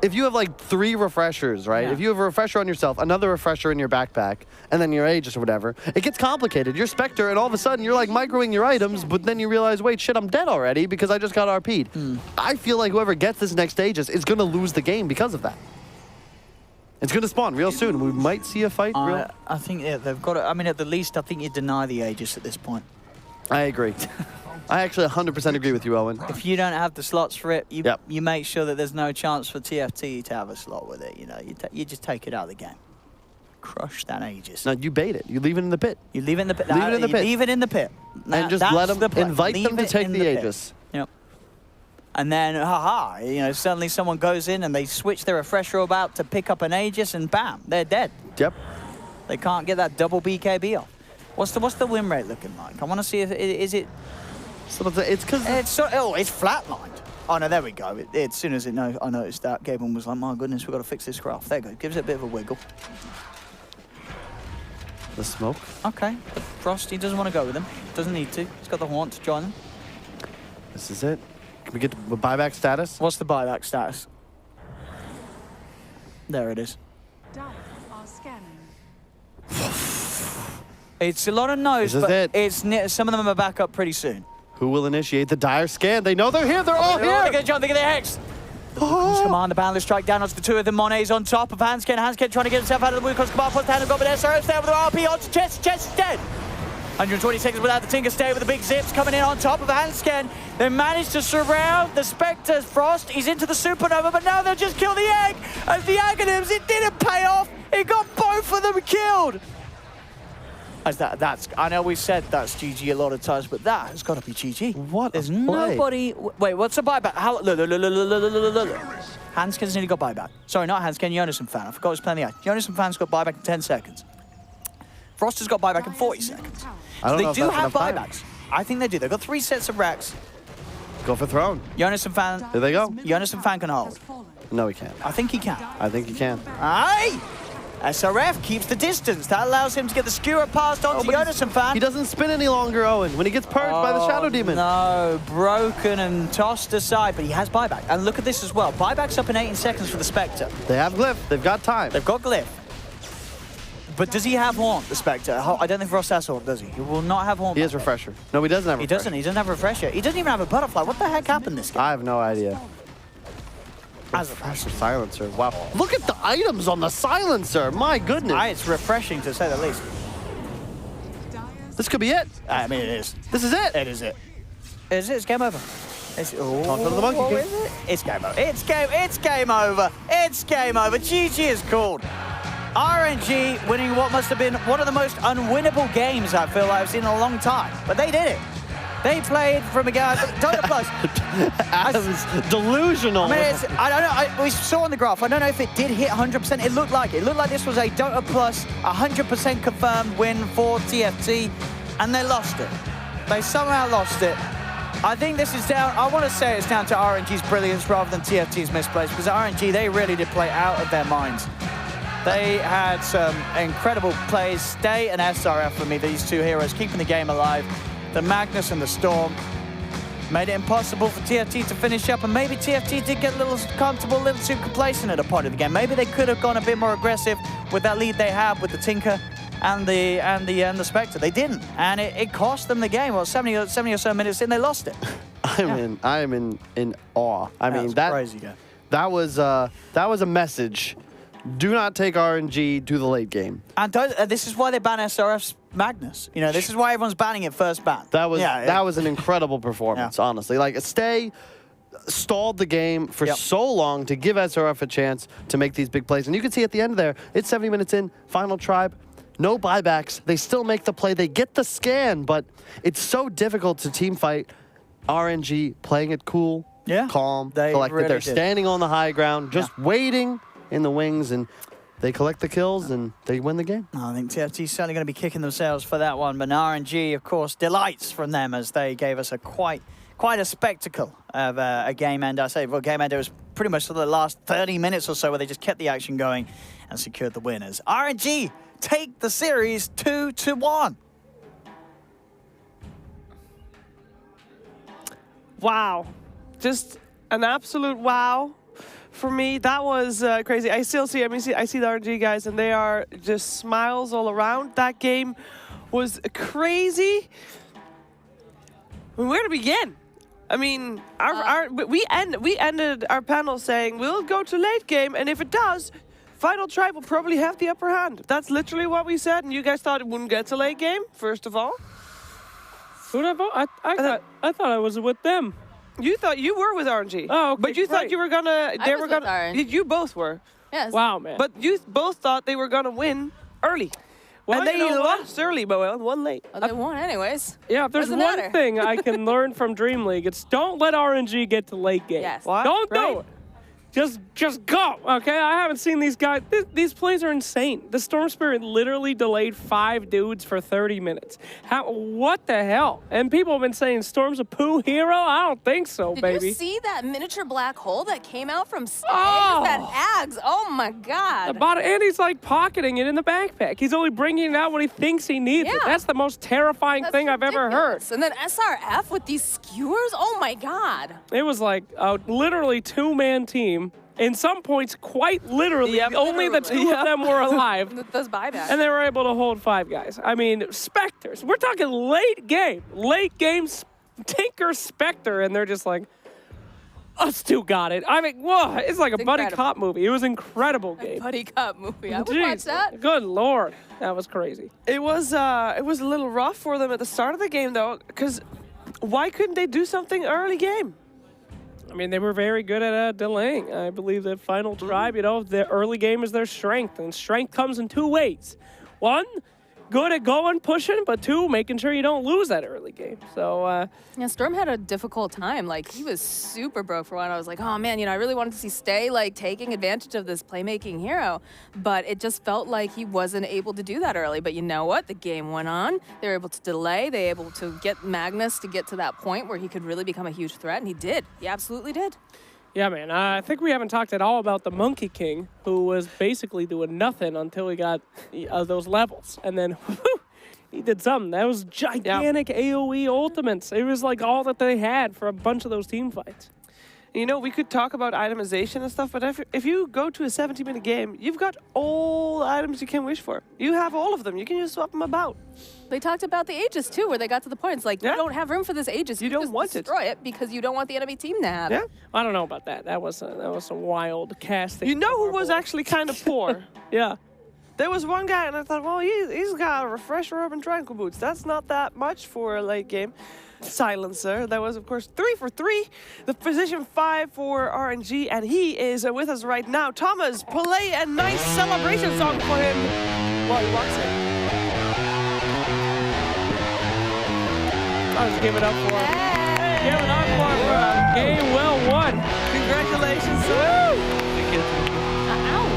if you have like 3 refreshers, right? Yeah. If you have a refresher on yourself, another refresher in your backpack, and then your Aegis or whatever, it gets complicated. You're Spectre, and all of a sudden you're like microing your items, but then you realize, wait, shit, I'm dead already because I just got RP'd. I feel like whoever gets this next Aegis is going to lose the game because of that. It's going to spawn real soon. We might see a fight. I think they've got to, I mean, at the least, I think you deny the Aegis at this point. I agree. I actually 100% agree with you, Owen. If you don't have the slots for it, you make sure that there's no chance for TFT to have a slot with it. You just take it out of the game. Crush that Aegis. No, you bait it. You leave it in the pit. You leave it in the pit. Leave it in the pit. Leave it in the pit. And just let them invite them to take the Aegis. Yep. And then, suddenly someone goes in and they switch their refresher about to pick up an Aegis, and bam, they're dead. Yep. They can't get that double BKB off. What's the win rate looking like? I want to see if is it. So it's because it's flatlined. Oh no, there we go. As soon as I noticed that, Gaben was like, "My goodness, we've got to fix this craft." There you go. Gives it a bit of a wiggle. the smoke. Okay. Frosty doesn't want to go with him. Doesn't need to. He's got the haunt to join them. This is it. Can we get the buyback status? What's the buyback status? There it is. Data are scanning. It's a lot of no's, This is but it. some of them are back up pretty soon. Who will initiate the dire scan? They know they're here. They're all They're here. going to jump. They're going to hex. The Command the boundless strike down onto the two of them. Monet's on top of Hansken. Hansken trying to get himself out of the way. Cross command puts the hand and got with SRS there with the RP onto Chess. Chess is dead. 120 seconds without the Tinker stay with the big zips coming in on top of Hansken. They managed to surround the Spectre Frost. He's into the Supernova, but now they'll just kill the egg. As the Aghanims, it didn't pay off. It got both of them killed. As that's, I know we said that's GG a lot of times, but that has got to be GG. What? There's a play. nobody. Wait, what's a buyback? How? Look. Hansken's nearly got buyback. Sorry, not Hansken. Jonathan Fan. I forgot who's playing the act. Jonathan Fan's got buyback in 10 seconds. Frost has got buyback in 40 seconds. I don't They know if do that's have enough time. buybacks. I think they do. They've got 3 sets of racks. Go for throne. Jonathan Fan. There they go. Jonathan Fan can hold. No, he can't. I think he can. I think he can. Aye! SRF keeps the distance. That allows him to get the skewer passed on to Jonathan Fan. He doesn't spin any longer, Owen, when he gets purged by the Shadow Demon. No, broken and tossed aside, but he has buyback. And look at this as well. Buyback's up in 18 seconds for the Spectre. They have Glyph. They've got time. They've got Glyph. But does he have Haunt, the Spectre? I don't think Frost has Haunt, does he? He will not have Haunt. He has Refresher. No, he doesn't have Refresher. He doesn't have Refresher. He doesn't even have a Butterfly. What the heck happened this game? I have no idea. As a Refresher Silencer. Wow. Look at the items on the Silencer. My goodness. It's refreshing to say the least. This could be it. I mean, it is. This is it. It is it. It's game over. It's, Onto the Monkey King. is it? It's game over. It's game over. It's game over. GG is called. RNG winning what must have been one of the most unwinnable games I feel like I've seen in a long time. But they did it. They played from a guy, Dota Plus. Adam's delusional. I mean, I don't know. We saw on the graph. I don't know if it did hit 100%. It looked like it. It looked like this was a Dota Plus 100% confirmed win for TFT, and they lost it. They somehow lost it. I think this is down. I want to say it's down to RNG's brilliance rather than TFT's misplays, because RNG, they really did play out of their minds. They had some incredible plays. Stay and SRF for me, these two heroes, keeping the game alive. The Magnus and the Storm made it impossible for TFT to finish up, and maybe TFT did get a little comfortable, a little too complacent at a point of the game. Maybe they could have gone a bit more aggressive with that lead they had with the Tinker and the Spectre. They didn't, and it cost them the game. Well, 70 or so minutes in, they lost it. I'm in awe. I mean, That's crazy. Yeah. that was a message. Do not take RNG to the late game. And this is why they ban SRF's Magnus. You know, this is why everyone's banning it first ban. That was an incredible performance, honestly. Like, Stay stalled the game for so long to give SRF a chance to make these big plays. And you can see at the end there, it's 70 minutes in, final tribe, no buybacks. They still make the play. They get the scan, but it's so difficult to team fight. RNG playing it cool, calm, collected. Really They're standing on the high ground, just waiting in the wings, and they collect the kills and they win the game. I think TFT's certainly going to be kicking themselves for that one, but RNG, of course, delights from them as they gave us a quite a spectacle of a game end. I say, well, game ender was pretty much for the last 30 minutes or so where they just kept the action going and secured the winners. RNG take the series 2-1. Wow. Just an absolute wow. For me, that was crazy. I see the RNG guys, and they are just smiles all around. That game was crazy. I mean, where to begin? I mean, we ended our panel saying we'll go to late game, and if it does, final tribe will probably have the upper hand. That's literally what we said, and you guys thought it wouldn't get to late game. First of all, Who'd I vote? I thought I was with them. you thought you were with RNG. Oh, okay, but you thought you were gonna. I was with RNG. You both were. Yes. Wow, man. But you both thought they were gonna win early. Well, and they you know what? lost early, but won late. Well, they won anyways. Yeah, if there's Doesn't one matter. thing I can learn from DreamLeague, it's don't let RNG get to late game. Yes. What? Don't do Right. it. Just go, okay? I haven't seen these guys. These plays are insane. The Storm Spirit literally delayed 5 dudes for 30 minutes. What the hell? And people have been saying Storm's a poo hero? I don't think so, Did baby. you see that miniature black hole that came out from Stay? Oh. That Ags. Oh my God. And he's like pocketing it in the backpack. He's only bringing it out when he thinks he needs it. Yeah. That's the most terrifying That's thing I've ever heard. ridiculous. And then SRF with these skewers. Oh my God. It was like a literally 2-man team. In some points, quite literally, Yep. only the 2 of them were alive. Those buybacks. And they were able to hold 5 guys. I mean, Spectres. We're talking late game. Late game Tinker Spectre. And they're just like, us two got it. I mean, whoa, it's like a buddy incredible. cop movie. It was an incredible game. Buddy cop movie. I would Jeez, watch that. Good Lord. That was crazy. It was a little rough for them at the start of the game, though, because why couldn't they do something early game? I mean, they were very good at delaying. I believe that Final Tribe, you know, the early game is their strength, and strength comes in two ways. One, good at going, pushing, but two, making sure you don't lose that early game. So, Yeah, Storm had a difficult time. Like, he was super broke for a while. I was like, oh man, you know, I really wanted to see Stay like taking advantage of this playmaking hero, but it just felt like he wasn't able to do that early. But you know what? The game went on. They were able to delay. They were able to get Magnus to get to that point where he could really become a huge threat, and he did. He absolutely did. yeah, man, I think we haven't talked at all about the Monkey King, who was basically doing nothing until he got those levels. And then he did something. That was gigantic AoE ultimates. It was like all that they had for a bunch of those team fights. You know, we could talk about itemization and stuff, but if you go to a 70-minute game, you've got all the items you can wish for. You have all of them. You can just swap them about. They talked about the Aegis too, where they got to the point. It's like, Yeah. you don't have room for this Aegis. You don't just want it. destroy it because you don't want the enemy team to have it. Yeah. I don't know about that. That was some wild casting. You know from who our was boy. actually kind of poor? Yeah. There was one guy, and I thought, well, he's got a refresher urban triangle boots. That's not that much for a late game. Silencer. That was, of course, 3 for 3. The position 5 for RNG, and he is with us right now. Thomas, play a nice celebration song for him while he walks in. Let's give it up for him. Give it up for him. Game well won. Congratulations, sir.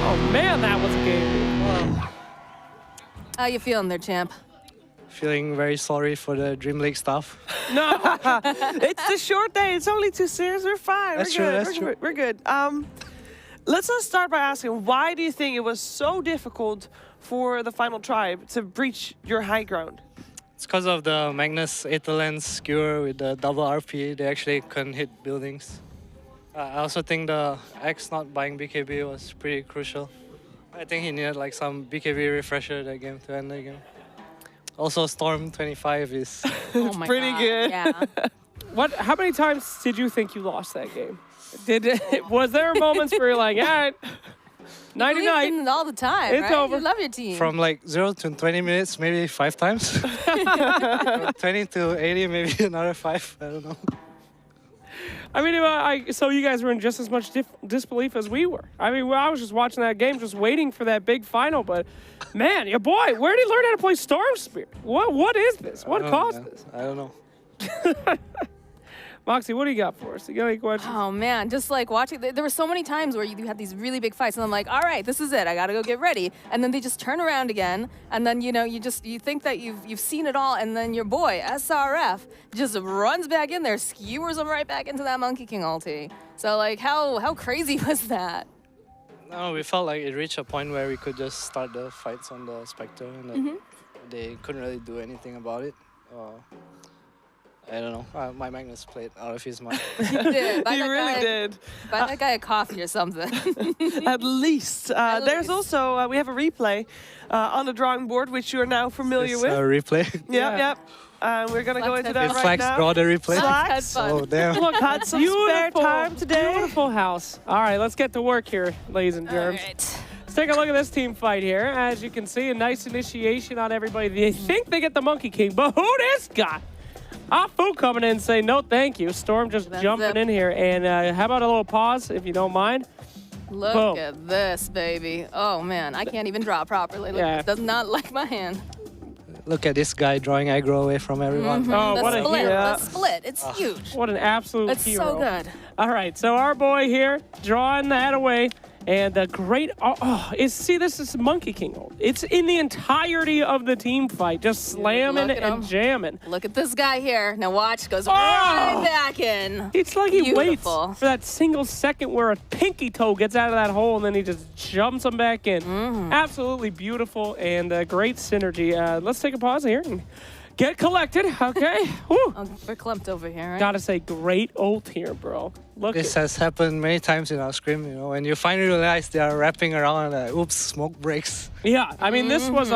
Oh, man, that was a game. How you feeling there, champ? Feeling very sorry for the DreamLeague staff. No. It's the short day. It's only 2 series. We're fine. That's We're true, good. that's We're true. good. Let's just start by asking, why do you think it was so difficult for the Final Tribe to breach your high ground? It's because of the Magnus 8 lens skewer with the double RP. They actually couldn't hit buildings. I also think the X not buying BKB was pretty crucial. I think he needed like some BKB refresher that game to end the game. Also, Storm 25 is Oh my pretty God. good. Yeah. How many times did you think you lost that game? Was there moments where you're like, all right, nighty You believe night? in it all the time, It's right? over. You love your team. from like 0 to 20 minutes, maybe 5 times. From 20 to 80, maybe another 5. I don't know. I mean, so you guys were in just as much disbelief as we were. I mean, I was just watching that game, just waiting for that big final. But man, your boy, where did he learn how to play Storm Spirit? What is this? What I don't know, caused man. this? I don't know. Moxie, what do you got for us? You got any questions? Oh man, just like watching, there were so many times where you had these really big fights, and I'm like, all right, this is it. I gotta go get ready, and then they just turn around again, and then you think that you've seen it all, and then your boy SRF just runs back in there, skewers them right back into that Monkey King ulti. So like, how crazy was that? No, we felt like it reached a point where we could just start the fights on the Spectre, and that they couldn't really do anything about it. I don't know. My Magnus played out of his mind. He did. Buy He that really guy- did. Buy that guy a coffee or something. At least. At There's least. also, we have a replay on the drawing board, which you are now familiar It's with. a replay. Yep. We're going to go Flax into had that Did right Flax now. draw the replay? Flax had Flax. fun. Oh, damn. Look, had some spare time today. Beautiful house. All right, let's get to work here, ladies and All germs. right. Let's take a look at this team fight here. As you can see, a nice initiation on everybody. They think they get the Monkey King, but who this guy? Afu coming in and saying, no, thank you. Storm just That's jumping it. in here. And how about a little pause, if you don't mind? Look Boom. at this, baby. Oh man, I can't even draw properly. Look, Yeah. It does not like my hand. Look at this guy drawing aggro away from everyone. Oh, the what a split, hero. the split. It's huge. What an absolute It's hero. so good. All right, so our boy here drawing that away. And the great, this is Monkey King. It's in the entirety of the team fight, just slamming Look at and him. jamming. Look at this guy here. Now watch, goes right back in. It's like he Beautiful. waits for that single second where a pinky toe gets out of that hole and then he just jumps them back in. Absolutely beautiful and great synergy. Let's take a pause here and Get collected, okay? Woo. Oh, we're clumped over here, right? Gotta say, great ult here, bro. Look This at has happened many times in our scrim, you know, when you finally realize they are wrapping around and oops, smoke breaks. Yeah, I mean, this was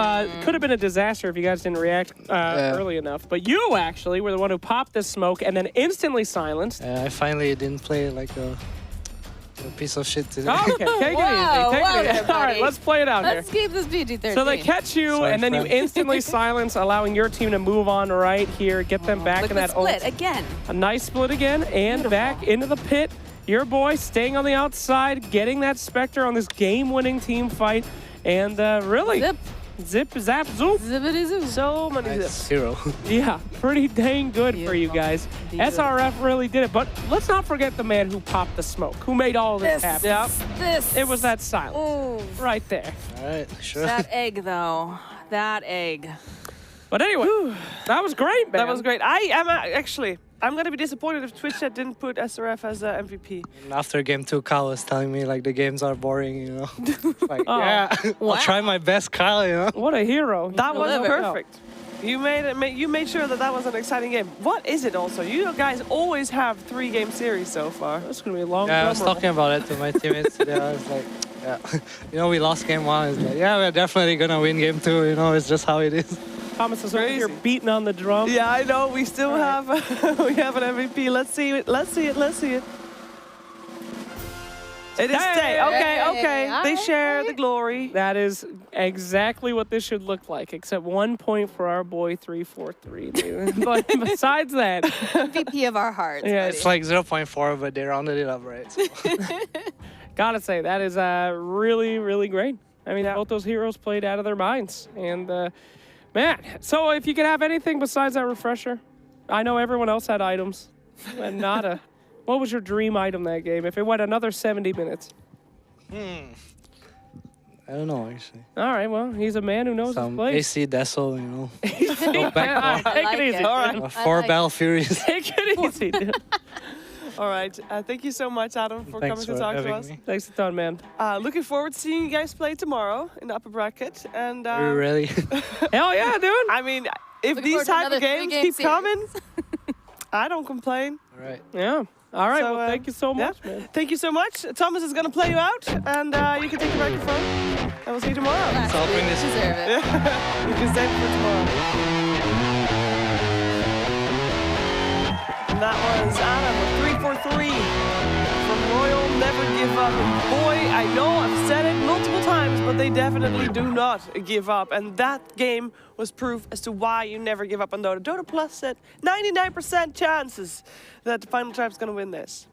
could have been a disaster if you guys didn't react early enough. But you actually were the one who popped this smoke and then instantly silenced. I finally didn't play like a piece of shit today. Okay, take it easy. Take Whoa, it easy. there, All right, buddy. let's play it out Let's here. keep this PG-13. So they catch you, Sorry, and then you friend. instantly silence, allowing your team to move on right here, get them back Look in at that the split ult. again. A nice split again, and back into the pit. Your boy staying on the outside, getting that Spectre on this game-winning team fight, and really, Zip. zap, zoop. Zippity zoo. So many Nice. zips. 0. Yeah, pretty dang good for you guys. Beautiful. SRF really did it, but let's not forget the man who popped the smoke, who made all of this happen. This. It was that silence Oh, right there. All right, sure. that egg, though. That egg. But anyway, that was great, man. That was great. I am actually. I'm gonna be disappointed if Twitch chat didn't put SRF as MVP. And after game 2, Kyle was telling me like the games are boring, you know. Like, Oh. yeah, I'll try my best, Kyle, you know. What a hero. That was delivered. perfect. You made it. You made sure that was an exciting game. What is it also? You guys always have 3-game series so far. This is going to be a long Yeah, I was drum roll. talking about it to my teammates today. I was like, yeah, you know, we lost game 1. It's like, yeah, we're definitely gonna win game 2. You know, it's just how it is. Thomas is over here beating on the drum. Yeah, I know. We still have we have an MVP. Let's see it. Let's see it. Let's see it. It is stay. Okay, okay. They share the glory. That is exactly what this should look like, except 1 point for our boy 343, dude. But besides that, MVP of our hearts. yeah, It's like 0.4, but they rounded it up, right? So. gotta say, that is really, really great. I mean, both those heroes played out of their minds. And, man, so if you could have anything besides that refresher, I know everyone else had items, and nada. What was your dream item that game if it went another 70 minutes? I don't know, actually. All right, well, he's a man who knows his Some place. AC Dessel, you know. Take I like it easy. it. All right. 4 Battle Furies. Take it easy, dude. All right. Thank you so much, Adam, for Thanks coming to for talk to having us. me. Thanks a ton, man. Looking forward to seeing you guys play tomorrow in the upper bracket. And Are you ready? Hell yeah, dude. I mean, if Looking these forward to type of another games 3-game keep series. coming, I don't complain. All right. Yeah. All right, So, well, thank you so much, man. Thank you so much. Thomas is going to play you out, and you can take the microphone. And we'll see you tomorrow. Last I'll bring week, this- deserve it. You can save it for tomorrow. And that was Adam with 343 from Royal Never Give Up. And boy, I know I've said it multiple times, but they definitely do not give up. And that game was proof as to why you never give up on Dota. Dota Plus said 99% chances that the Final Tribe's going to win this.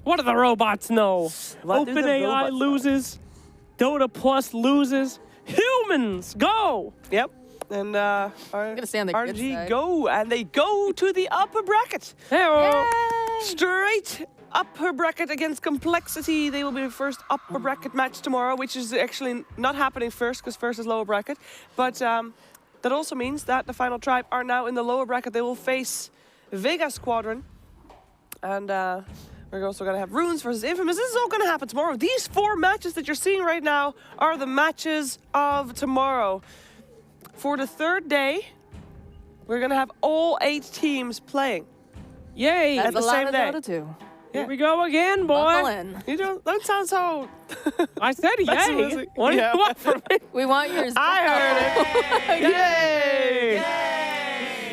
What do the robots know? What do the OpenAI robots know? loses. Dota Plus loses. Humans, go! Yep. And gonna stay on the good RNG side. go, and they go to the upper bracket. Hey, Straight upper bracket against Complexity. They will be the first upper bracket match tomorrow, which is actually not happening first, because first is lower bracket. But that also means that the Final Tribe are now in the lower bracket. They will face Vega Squadron. And we're also going to have Runes versus Infamous. This is all going to happen tomorrow. These 4 matches that you're seeing right now are the matches of tomorrow. For the 3rd day, we're going to have all 8 teams playing. yay! At That's the a lot same of day. Dota too. Here we go again, Buckle boy. in. You don't sound so... I said yay. Pessimistic. What do Yeah. you want from me? We want yours. I heard it. Yay!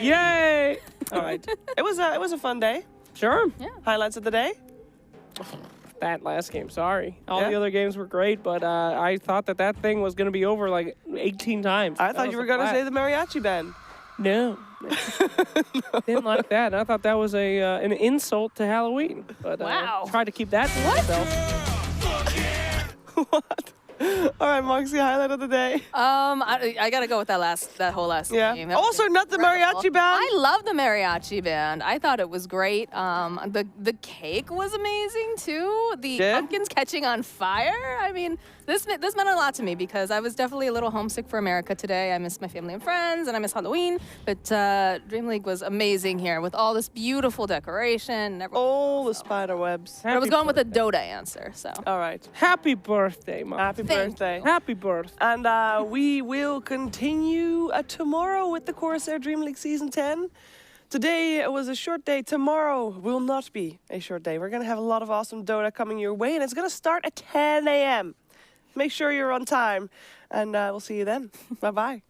Yay! All right. It was a fun day. Sure. Highlights of the day. That last game, sorry. All Yeah. the other games were great, but I thought that thing was going to be over like 18 times. I thought you were going to say the mariachi band. No. Didn't like that. I thought that was an insult to Halloween. But Wow. tried to keep that to myself. What? All right, Moxie, highlight of the day. I gotta go with that whole last Yeah. game. That was Also, not the incredible. mariachi band. I love the mariachi band. I thought it was great. The cake was amazing too. The Yeah. pumpkins catching on fire. I mean, This meant a lot to me because I was definitely a little homesick for America today. I miss my family and friends, and I miss Halloween. But DreamLeague was amazing here with all this beautiful decoration. And everything. All the spider webs. I was going with a Dota answer, so. All right. Happy birthday, Mom. Happy birthday. Happy birthday. And we will continue tomorrow with the CORSAIR DreamLeague Season 10. Today was a short day. Tomorrow will not be a short day. We're going to have a lot of awesome Dota coming your way, and it's going to start at 10 a.m. Make sure you're on time, and we'll see you then. Bye-bye.